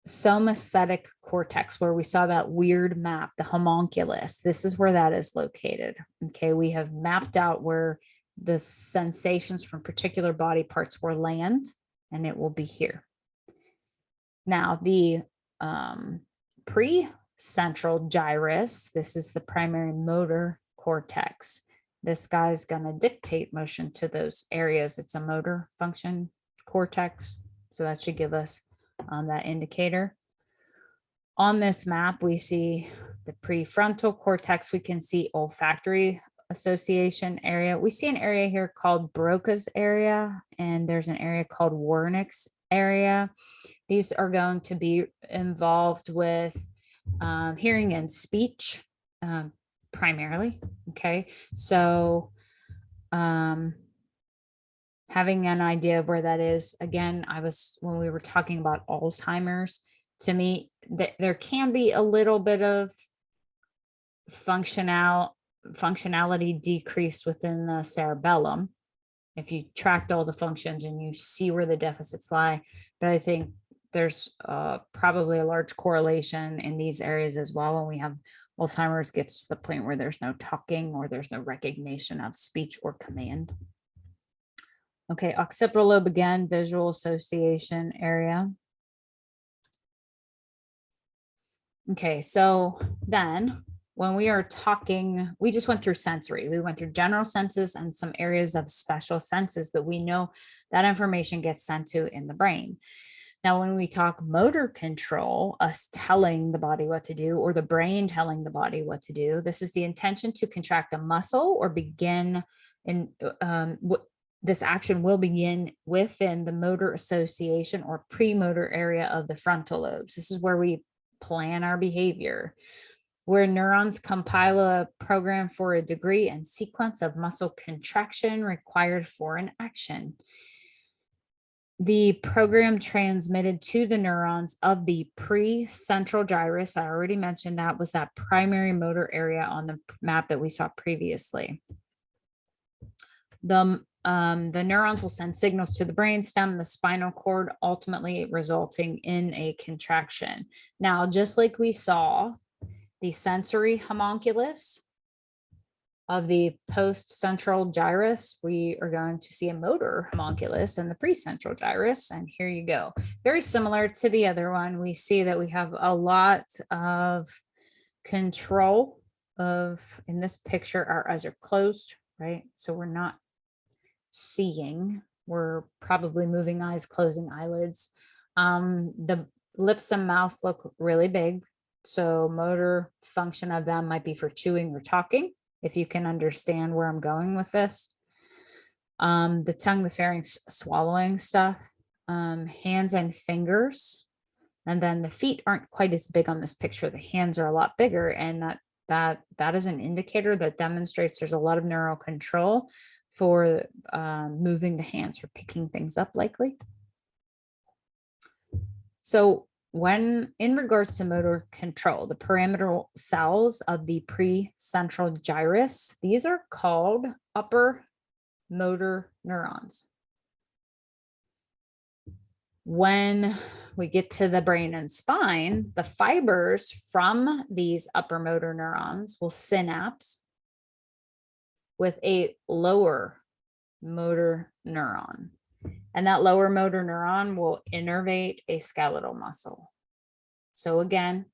somesthetic cortex, where we saw that weird map, the homunculus, this is where that is located. Okay, we have mapped out where the sensations from particular body parts will land, and it will be here. Now, the pre-central gyrus, this is the primary motor cortex. This guy's going to dictate motion to those areas. It's a motor function cortex, so that should give us that indicator. On this map, we see the prefrontal cortex. We can see olfactory association area. We see an area here called Broca's area, and there's an area called Wernicke's area. These are going to be involved with hearing and speech primarily. Okay, so having an idea of where that is. Again, when we were talking about Alzheimer's, to me, there can be a little bit of functionality decreased within the cerebellum. if you tracked all the functions and you see where the deficits lie. But I think there's probably a large correlation in these areas as well. When we have Alzheimer's gets to the point where there's no talking or there's no recognition of speech or command. Okay, occipital lobe again, visual association area. Okay, so then when we are talking, we just went through sensory. We went through general senses and some areas of special senses that we know that information gets sent to in the brain. Now, when we talk motor control, us telling the body what to do or the brain telling the body what to do, this is the intention to contract a muscle or begin in this action will begin within the motor association or premotor area of the frontal lobes. This is where we plan our behavior, where neurons compile a program for a degree and sequence of muscle contraction required for an action. The program transmitted to the neurons of the precentral gyrus, I already mentioned that, was that primary motor area on the map that we saw previously. The neurons will send signals to the brainstem, the spinal cord, ultimately resulting in a contraction. Now, just like we saw the sensory homunculus of the post-central gyrus, we are going to see a motor homunculus in the precentral gyrus. And here you go. Very similar to the other one. We see that we have a lot of control of, in this picture, our eyes are closed, right? So we're not seeing. We're probably moving eyes, closing eyelids. The lips and mouth look really big. So motor function of them might be for chewing or talking, if you can understand where I'm going with this. The tongue, the pharynx, swallowing stuff, hands and fingers. And then the feet aren't quite as big on this picture. The hands are a lot bigger, and that is an indicator that demonstrates there's a lot of neural control for moving the hands, for picking things up likely. So when in regards to motor control, the pyramidal cells of the precentral gyrus, these are called upper motor neurons. When we get to the brain and spine, the fibers from these upper motor neurons will synapse with a lower motor neuron. And that lower motor neuron will innervate a skeletal muscle. So again,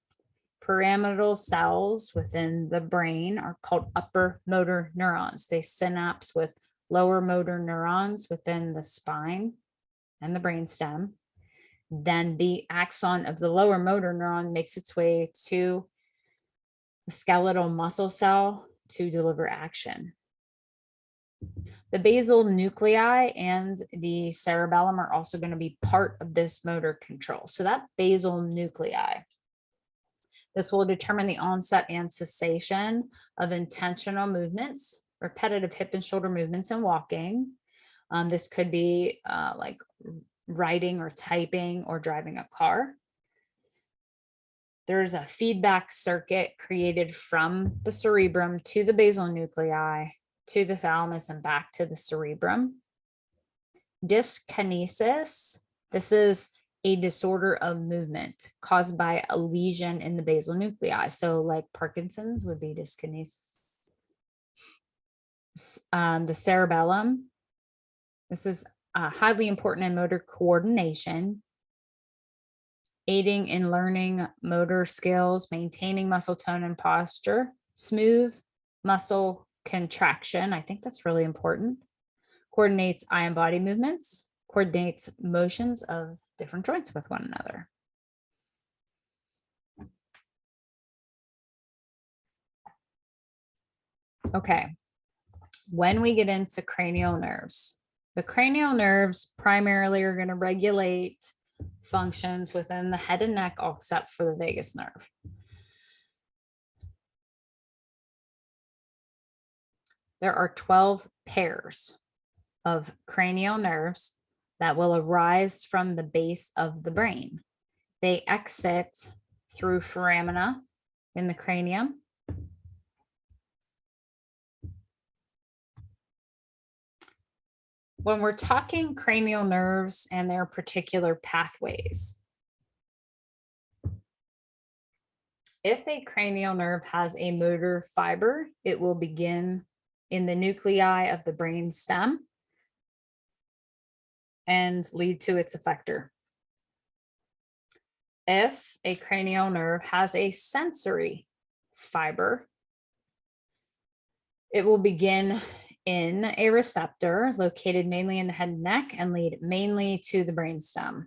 pyramidal cells within the brain are called upper motor neurons. They synapse with lower motor neurons within the spine and the brainstem. Then the axon of the lower motor neuron makes its way to the skeletal muscle cell to deliver action. The basal nuclei and the cerebellum are also going to be part of this motor control. So that basal nuclei, this will determine the onset and cessation of intentional movements, repetitive hip and shoulder movements and walking. This could be like writing or typing or driving a car. There's a feedback circuit created from the cerebrum to the basal nuclei, to the thalamus, and back to the cerebrum. Dyskinesis, this is a disorder of movement caused by a lesion in the basal nuclei. So like Parkinson's would be dyskinesis. The cerebellum, this is highly important in motor coordination, aiding in learning motor skills, maintaining muscle tone and posture, smooth muscle contraction. I think that's really important. Coordinates eye and body movements, coordinates motions of different joints with one another. Okay, when we get into cranial nerves, the cranial nerves primarily are going to regulate functions within the head and neck, all except for the vagus nerve. There are 12 pairs of cranial nerves that will arise from the base of the brain. They exit through foramina in the cranium. When we're talking cranial nerves and their particular pathways, if a cranial nerve has a motor fiber, it will begin in the nuclei of the brain stem and lead to its effector. If a cranial nerve has a sensory fiber, it will begin in a receptor located mainly in the head and neck and lead mainly to the brainstem.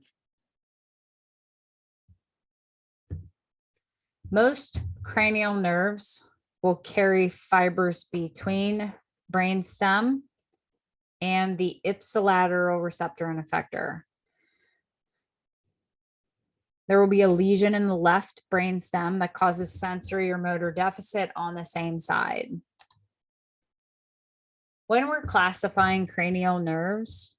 Most cranial nerves will carry fibers between brainstem and the ipsilateral receptor and effector. There will be a lesion in the left brainstem that causes sensory or motor deficit on the same side. When we're classifying cranial nerves,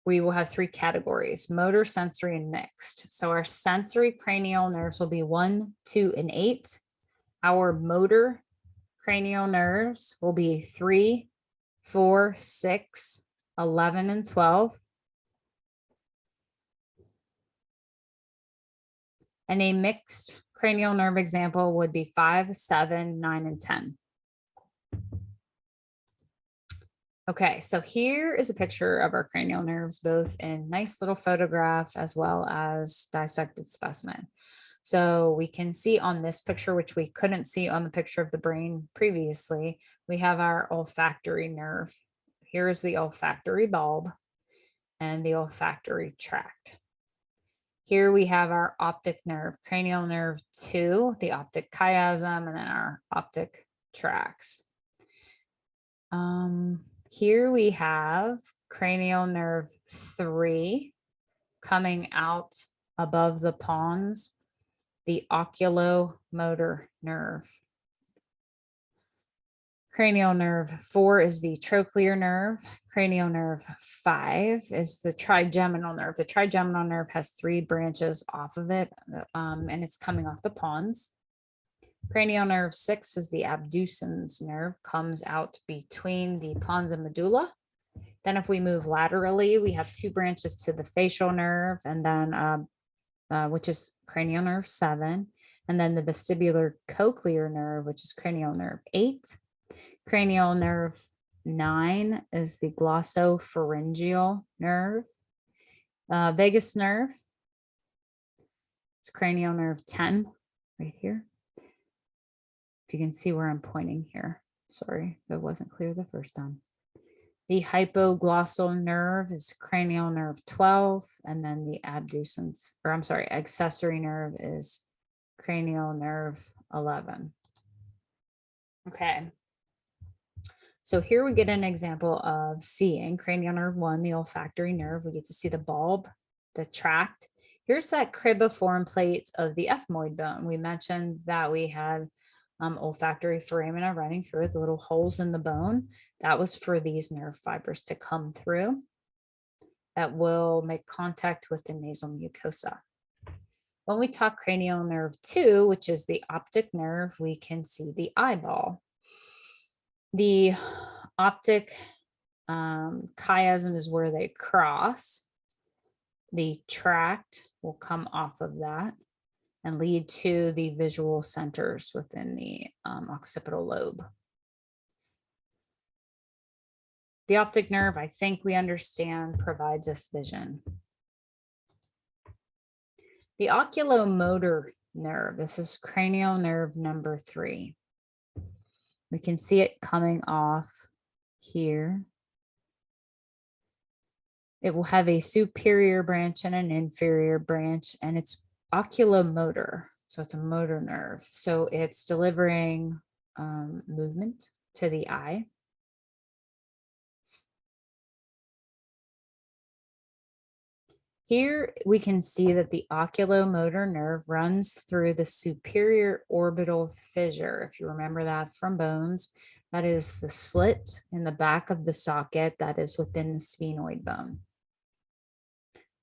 we will have three categories: motor, sensory, and mixed. So our sensory cranial nerves will be 1, 2, and 8. Our motor cranial nerves will be 3, 4, 6, 11, and 12. And a mixed cranial nerve example would be 5, 7, 9, and 10. Okay, so here is a picture of our cranial nerves, both in nice little photographs as well as dissected specimen. So we can see on this picture, which we couldn't see on the picture of the brain previously, we have our olfactory nerve. Here is the olfactory bulb and the olfactory tract. Here we have our optic nerve, cranial nerve 2, the optic chiasm, and then our optic tracts. Here we have cranial nerve 3 coming out above the pons, the oculomotor nerve. Cranial nerve 4 is the trochlear nerve. Cranial nerve 5 is the trigeminal nerve. The trigeminal nerve has 3 branches off of it, and it's coming off the pons. Cranial nerve 6 is the abducens nerve, comes out between the pons and medulla. Then if we move laterally, we have 2 branches to the facial nerve, and then which is cranial nerve 7, and then the vestibular cochlear nerve, which is cranial nerve 8. Cranial nerve 9 is the glossopharyngeal nerve. Vagus nerve, it's cranial nerve 10 right here. If you can see where I'm pointing here. Sorry, that wasn't clear the first time. The hypoglossal nerve is cranial nerve 12, and then the abducens, or I'm sorry, accessory nerve is cranial nerve 11. Okay. So here we get an example of seeing cranial nerve 1, the olfactory nerve. We get to see the bulb, the tract. Here's that cribiform plate of the ethmoid bone. We mentioned that we had olfactory foramina running through it, the little holes in the bone. That was for these nerve fibers to come through that will make contact with the nasal mucosa. When we talk cranial nerve 2, which is the optic nerve, we can see the eyeball. The optic chiasm is where they cross. The tract will come off of that and lead to the visual centers within the occipital lobe. The optic nerve, I think we understand, provides us vision. The oculomotor nerve, this is cranial nerve number 3. We can see it coming off here. It will have a superior branch and an inferior branch, and it's oculomotor. So it's a motor nerve. So it's delivering movement to the eye. Here we can see that the oculomotor nerve runs through the superior orbital fissure. If you remember that from bones, that is the slit in the back of the socket that is within the sphenoid bone.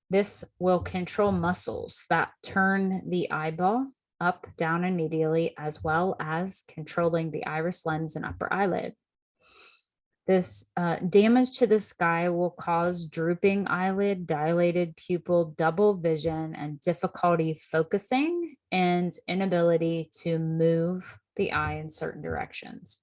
This will control muscles that turn the eyeball up, down, and medially, as well as controlling the iris lens and upper eyelid. This damage to the sky will cause drooping eyelid, dilated pupil, double vision, and difficulty focusing and inability to move the eye in certain directions.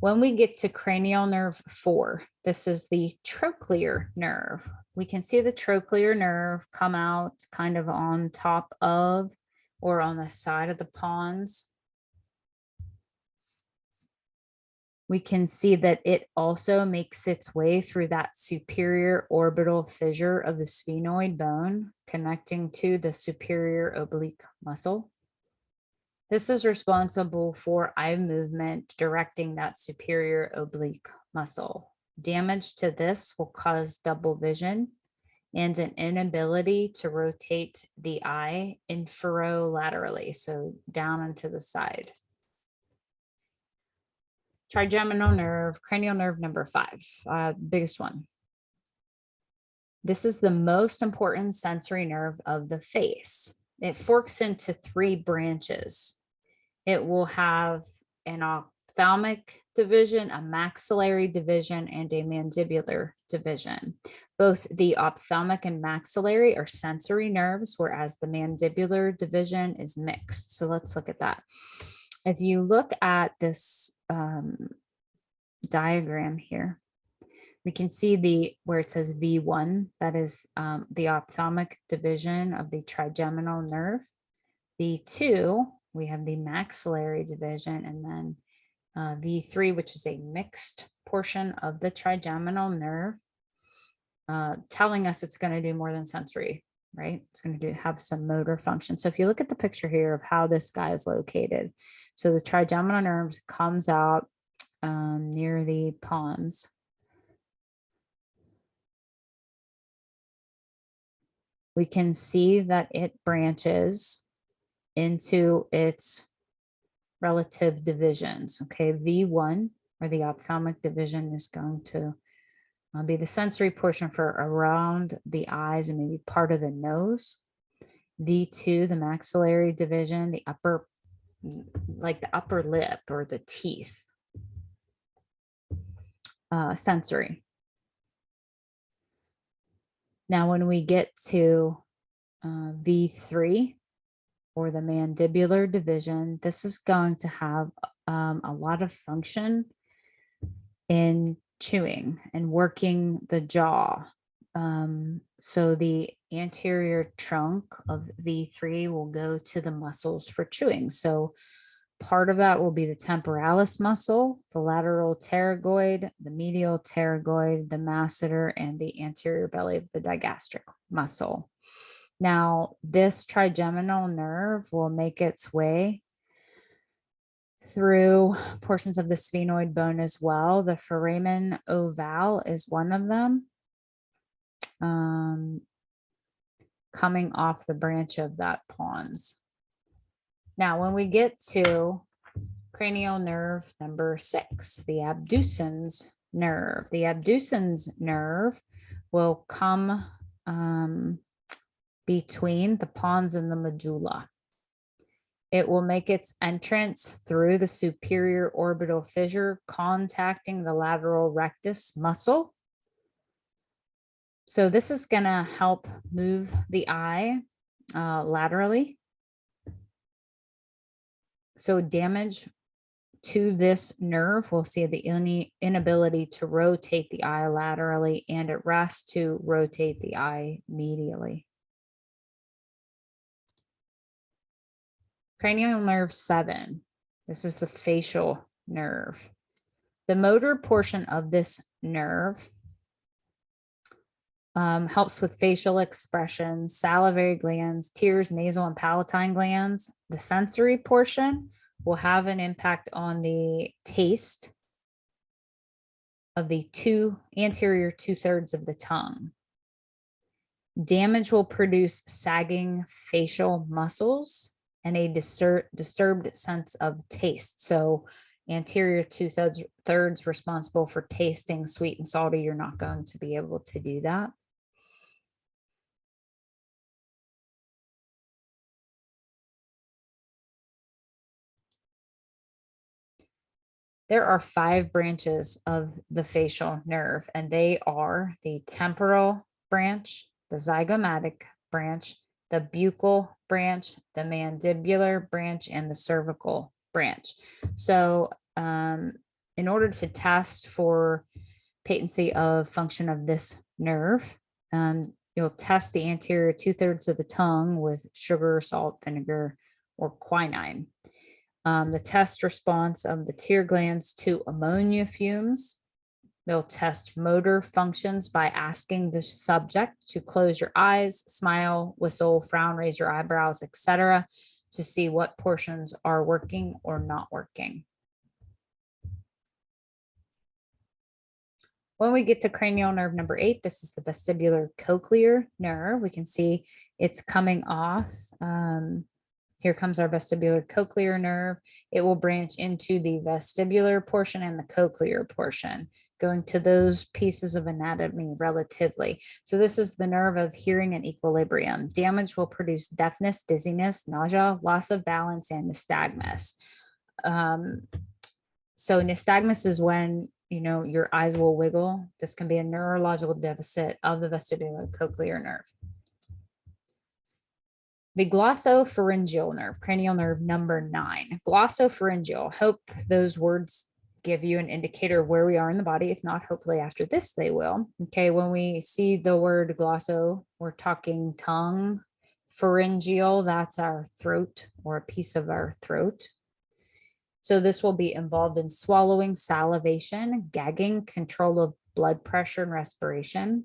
When we get to cranial nerve 4, this is the trochlear nerve. We can see the trochlear nerve come out kind of on top of or on the side of the pons. We can see that it also makes its way through that superior orbital fissure of the sphenoid bone connecting to the superior oblique muscle. This is responsible for eye movement, directing that superior oblique muscle. Damage to this will cause double vision and an inability to rotate the eye inferolaterally, so down and to the side. Trigeminal nerve, cranial nerve number 5, biggest one. This is the most important sensory nerve of the face. It forks into 3 branches. It will have an ophthalmic division, a maxillary division, and a mandibular division. Both the ophthalmic and maxillary are sensory nerves, whereas the mandibular division is mixed. So let's look at that. If you look at this diagram here, we can see where it says V1, that is the ophthalmic division of the trigeminal nerve. V2, we have the maxillary division, and then V3, which is a mixed portion of the trigeminal nerve, telling us it's going to do more than sensory, right? It's going to have some motor function. So if you look at the picture here of how this guy is located, so the trigeminal nerve comes out near the pons. We can see that it branches into its relative divisions. Okay, V1, or the ophthalmic division, is going to be the sensory portion for around the eyes and maybe part of the nose. V2, the maxillary division, the upper, like the upper lip or the teeth. Sensory. Now, when we get to V3, or the mandibular division, this is going to have a lot of function in chewing and working the jaw. So the anterior trunk of V3 will go to the muscles for chewing. So part of that will be the temporalis muscle, the lateral pterygoid, the medial pterygoid, the masseter, and the anterior belly of the digastric muscle. Now, this trigeminal nerve will make its way through portions of the sphenoid bone as well. The foramen ovale is one of them, coming off the branch of that pons. Now, when we get to cranial nerve number 6, the abducens nerve. The abducens nerve will come between the pons and the medulla. It will make its entrance through the superior orbital fissure, contacting the lateral rectus muscle. So this is going to help move the eye laterally. So damage to this nerve, we'll see the inability to rotate the eye laterally, and at rest to rotate the eye medially. Cranial nerve 7. This is the facial nerve. The motor portion of this nerve helps with facial expression, salivary glands, tears, nasal and palatine glands. The sensory portion will have an impact on the taste of the anterior 2/3 of the tongue. Damage will produce sagging facial muscles and a disturbed sense of taste. So Anterior two-thirds responsible for tasting sweet and salty. You're not going to be able to do that. There are 5 branches of the facial nerve, and they are the temporal branch, the zygomatic branch, the buccal branch, the mandibular branch, and the cervical branch. So in order to test for patency of function of this nerve, you'll test the anterior two-thirds of the tongue with sugar, salt, vinegar, or quinine. The test response of the tear glands to ammonia fumes. They'll test motor functions by asking the subject to close your eyes, smile, whistle, frown, raise your eyebrows, etc., to see what portions are working or not working. When we get to cranial nerve number 8, this is the vestibular cochlear nerve. We can see it's coming off. Here comes our vestibular cochlear nerve. It will branch into the vestibular portion and the cochlear portion, going to those pieces of anatomy relatively. So this is the nerve of hearing and equilibrium. Damage will produce deafness, dizziness, nausea, loss of balance, and nystagmus. So nystagmus is when your eyes will wiggle. This can be a neurological deficit of the vestibular cochlear nerve. The glossopharyngeal nerve, cranial nerve number 9. Glossopharyngeal, hope those words give you an indicator of where we are in the body. If not, hopefully after this they will. Okay, when we see the word glosso, we're talking tongue. Pharyngeal, that's our throat or a piece of our throat. So this will be involved in swallowing, salivation, gagging, control of blood pressure and respiration.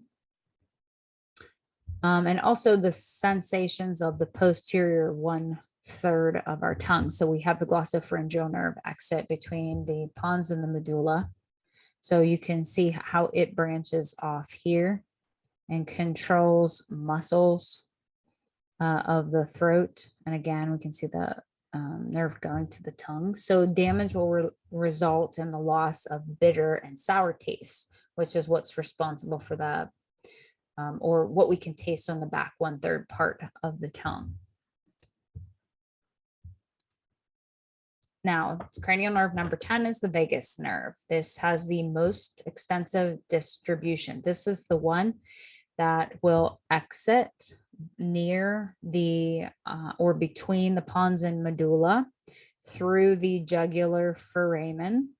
And also the sensations of the posterior 1/3 of our tongue. So we have the glossopharyngeal nerve exit between the pons and the medulla. So you can see how it branches off here and controls muscles of the throat. And again, we can see the nerve going to the tongue. So damage will result in the loss of bitter and sour taste, which is what's responsible for the or what we can taste on the back 1/3 part of the tongue. Now, cranial nerve number 10 is the vagus nerve. This has the most extensive distribution. This is the one that will exit near the or between the pons and medulla through the jugular foramen.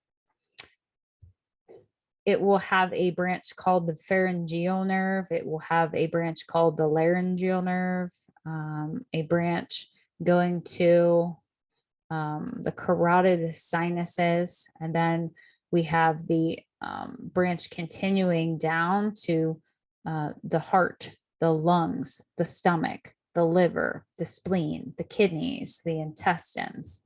It will have a branch called the pharyngeal nerve. It will have a branch called the laryngeal nerve, a branch going to the carotid sinuses, and then we have the branch continuing down to the heart, the lungs, the stomach, the liver, the spleen, the kidneys, the intestines.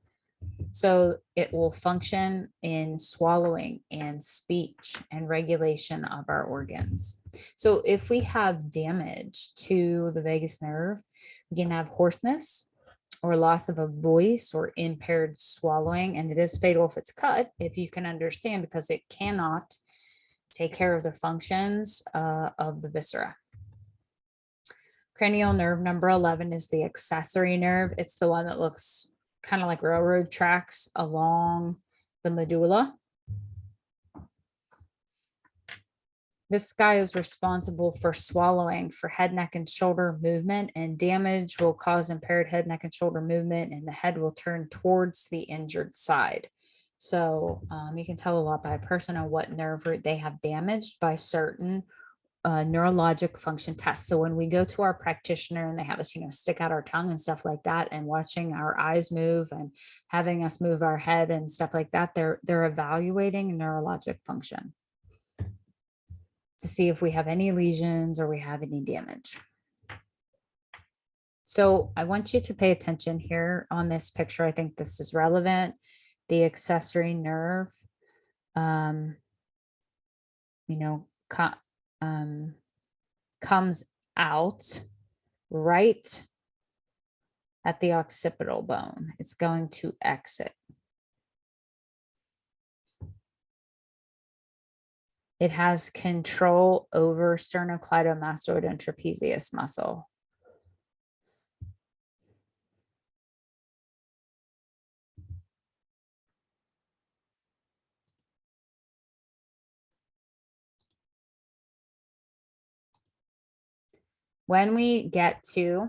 So it will function in swallowing and speech and regulation of our organs. So if we have damage to the vagus nerve, we can have hoarseness or loss of a voice or impaired swallowing. And it is fatal if it's cut, if you can understand, because it cannot take care of the functions of the viscera. Cranial nerve number 11 is the accessory nerve. It's the one that looks kind of like railroad tracks along the medulla. This guy is responsible for swallowing, for head, neck, and shoulder movement, and damage will cause impaired head, neck, and shoulder movement, and the head will turn towards the injured side. So you can tell a lot by a person on what nerve root they have damaged by certain neurologic function tests. So when we go to our practitioner and they have us, stick out our tongue and stuff like that, and watching our eyes move and having us move our head and stuff like that, they're evaluating neurologic function to see if we have any lesions or we have any damage. So I want you to pay attention here on this picture. I think this is relevant. The accessory nerve, comes out right at the occipital bone. It's going to exit. It has control over sternocleidomastoid and trapezius muscle. When we get to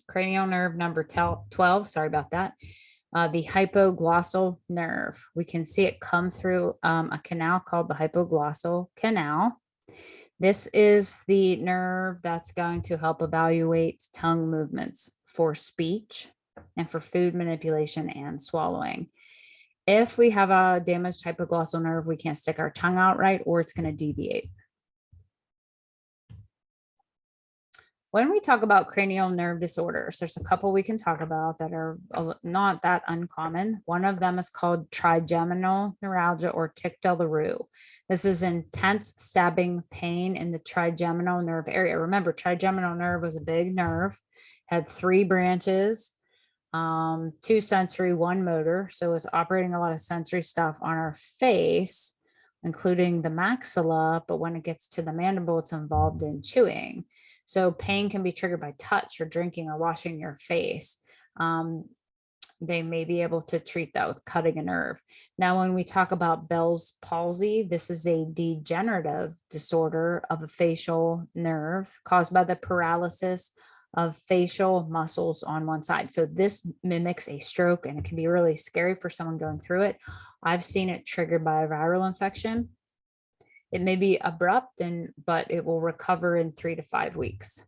cranial nerve number 12, sorry about that, the hypoglossal nerve. We can see it come through a canal called the hypoglossal canal. This is the nerve that's going to help evaluate tongue movements for speech and for food manipulation and swallowing. If we have a damaged hypoglossal nerve, we can't stick our tongue out right, or it's going to deviate. When we talk about cranial nerve disorders, there's a couple we can talk about that are not that uncommon. One of them is called trigeminal neuralgia or tic douloureux. This is intense stabbing pain in the trigeminal nerve area. Remember, trigeminal nerve was a big nerve, had 3 branches, 2 sensory, 1 motor. So it's operating a lot of sensory stuff on our face, including the maxilla. But when it gets to the mandible, it's involved in chewing. So pain can be triggered by touch or drinking or washing your face. They may be able to treat that with cutting a nerve. Now, when we talk about Bell's palsy, this is a degenerative disorder of a facial nerve caused by the paralysis of facial muscles on one side. So this mimics a stroke, and it can be really scary for someone going through it. I've seen it triggered by a viral infection. It may be abrupt, but it will recover in 3 to 5 weeks.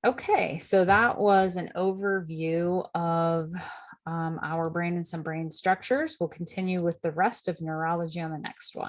Okay, so that was an overview of our brain and some brain structures. We'll continue with the rest of neurology on the next one.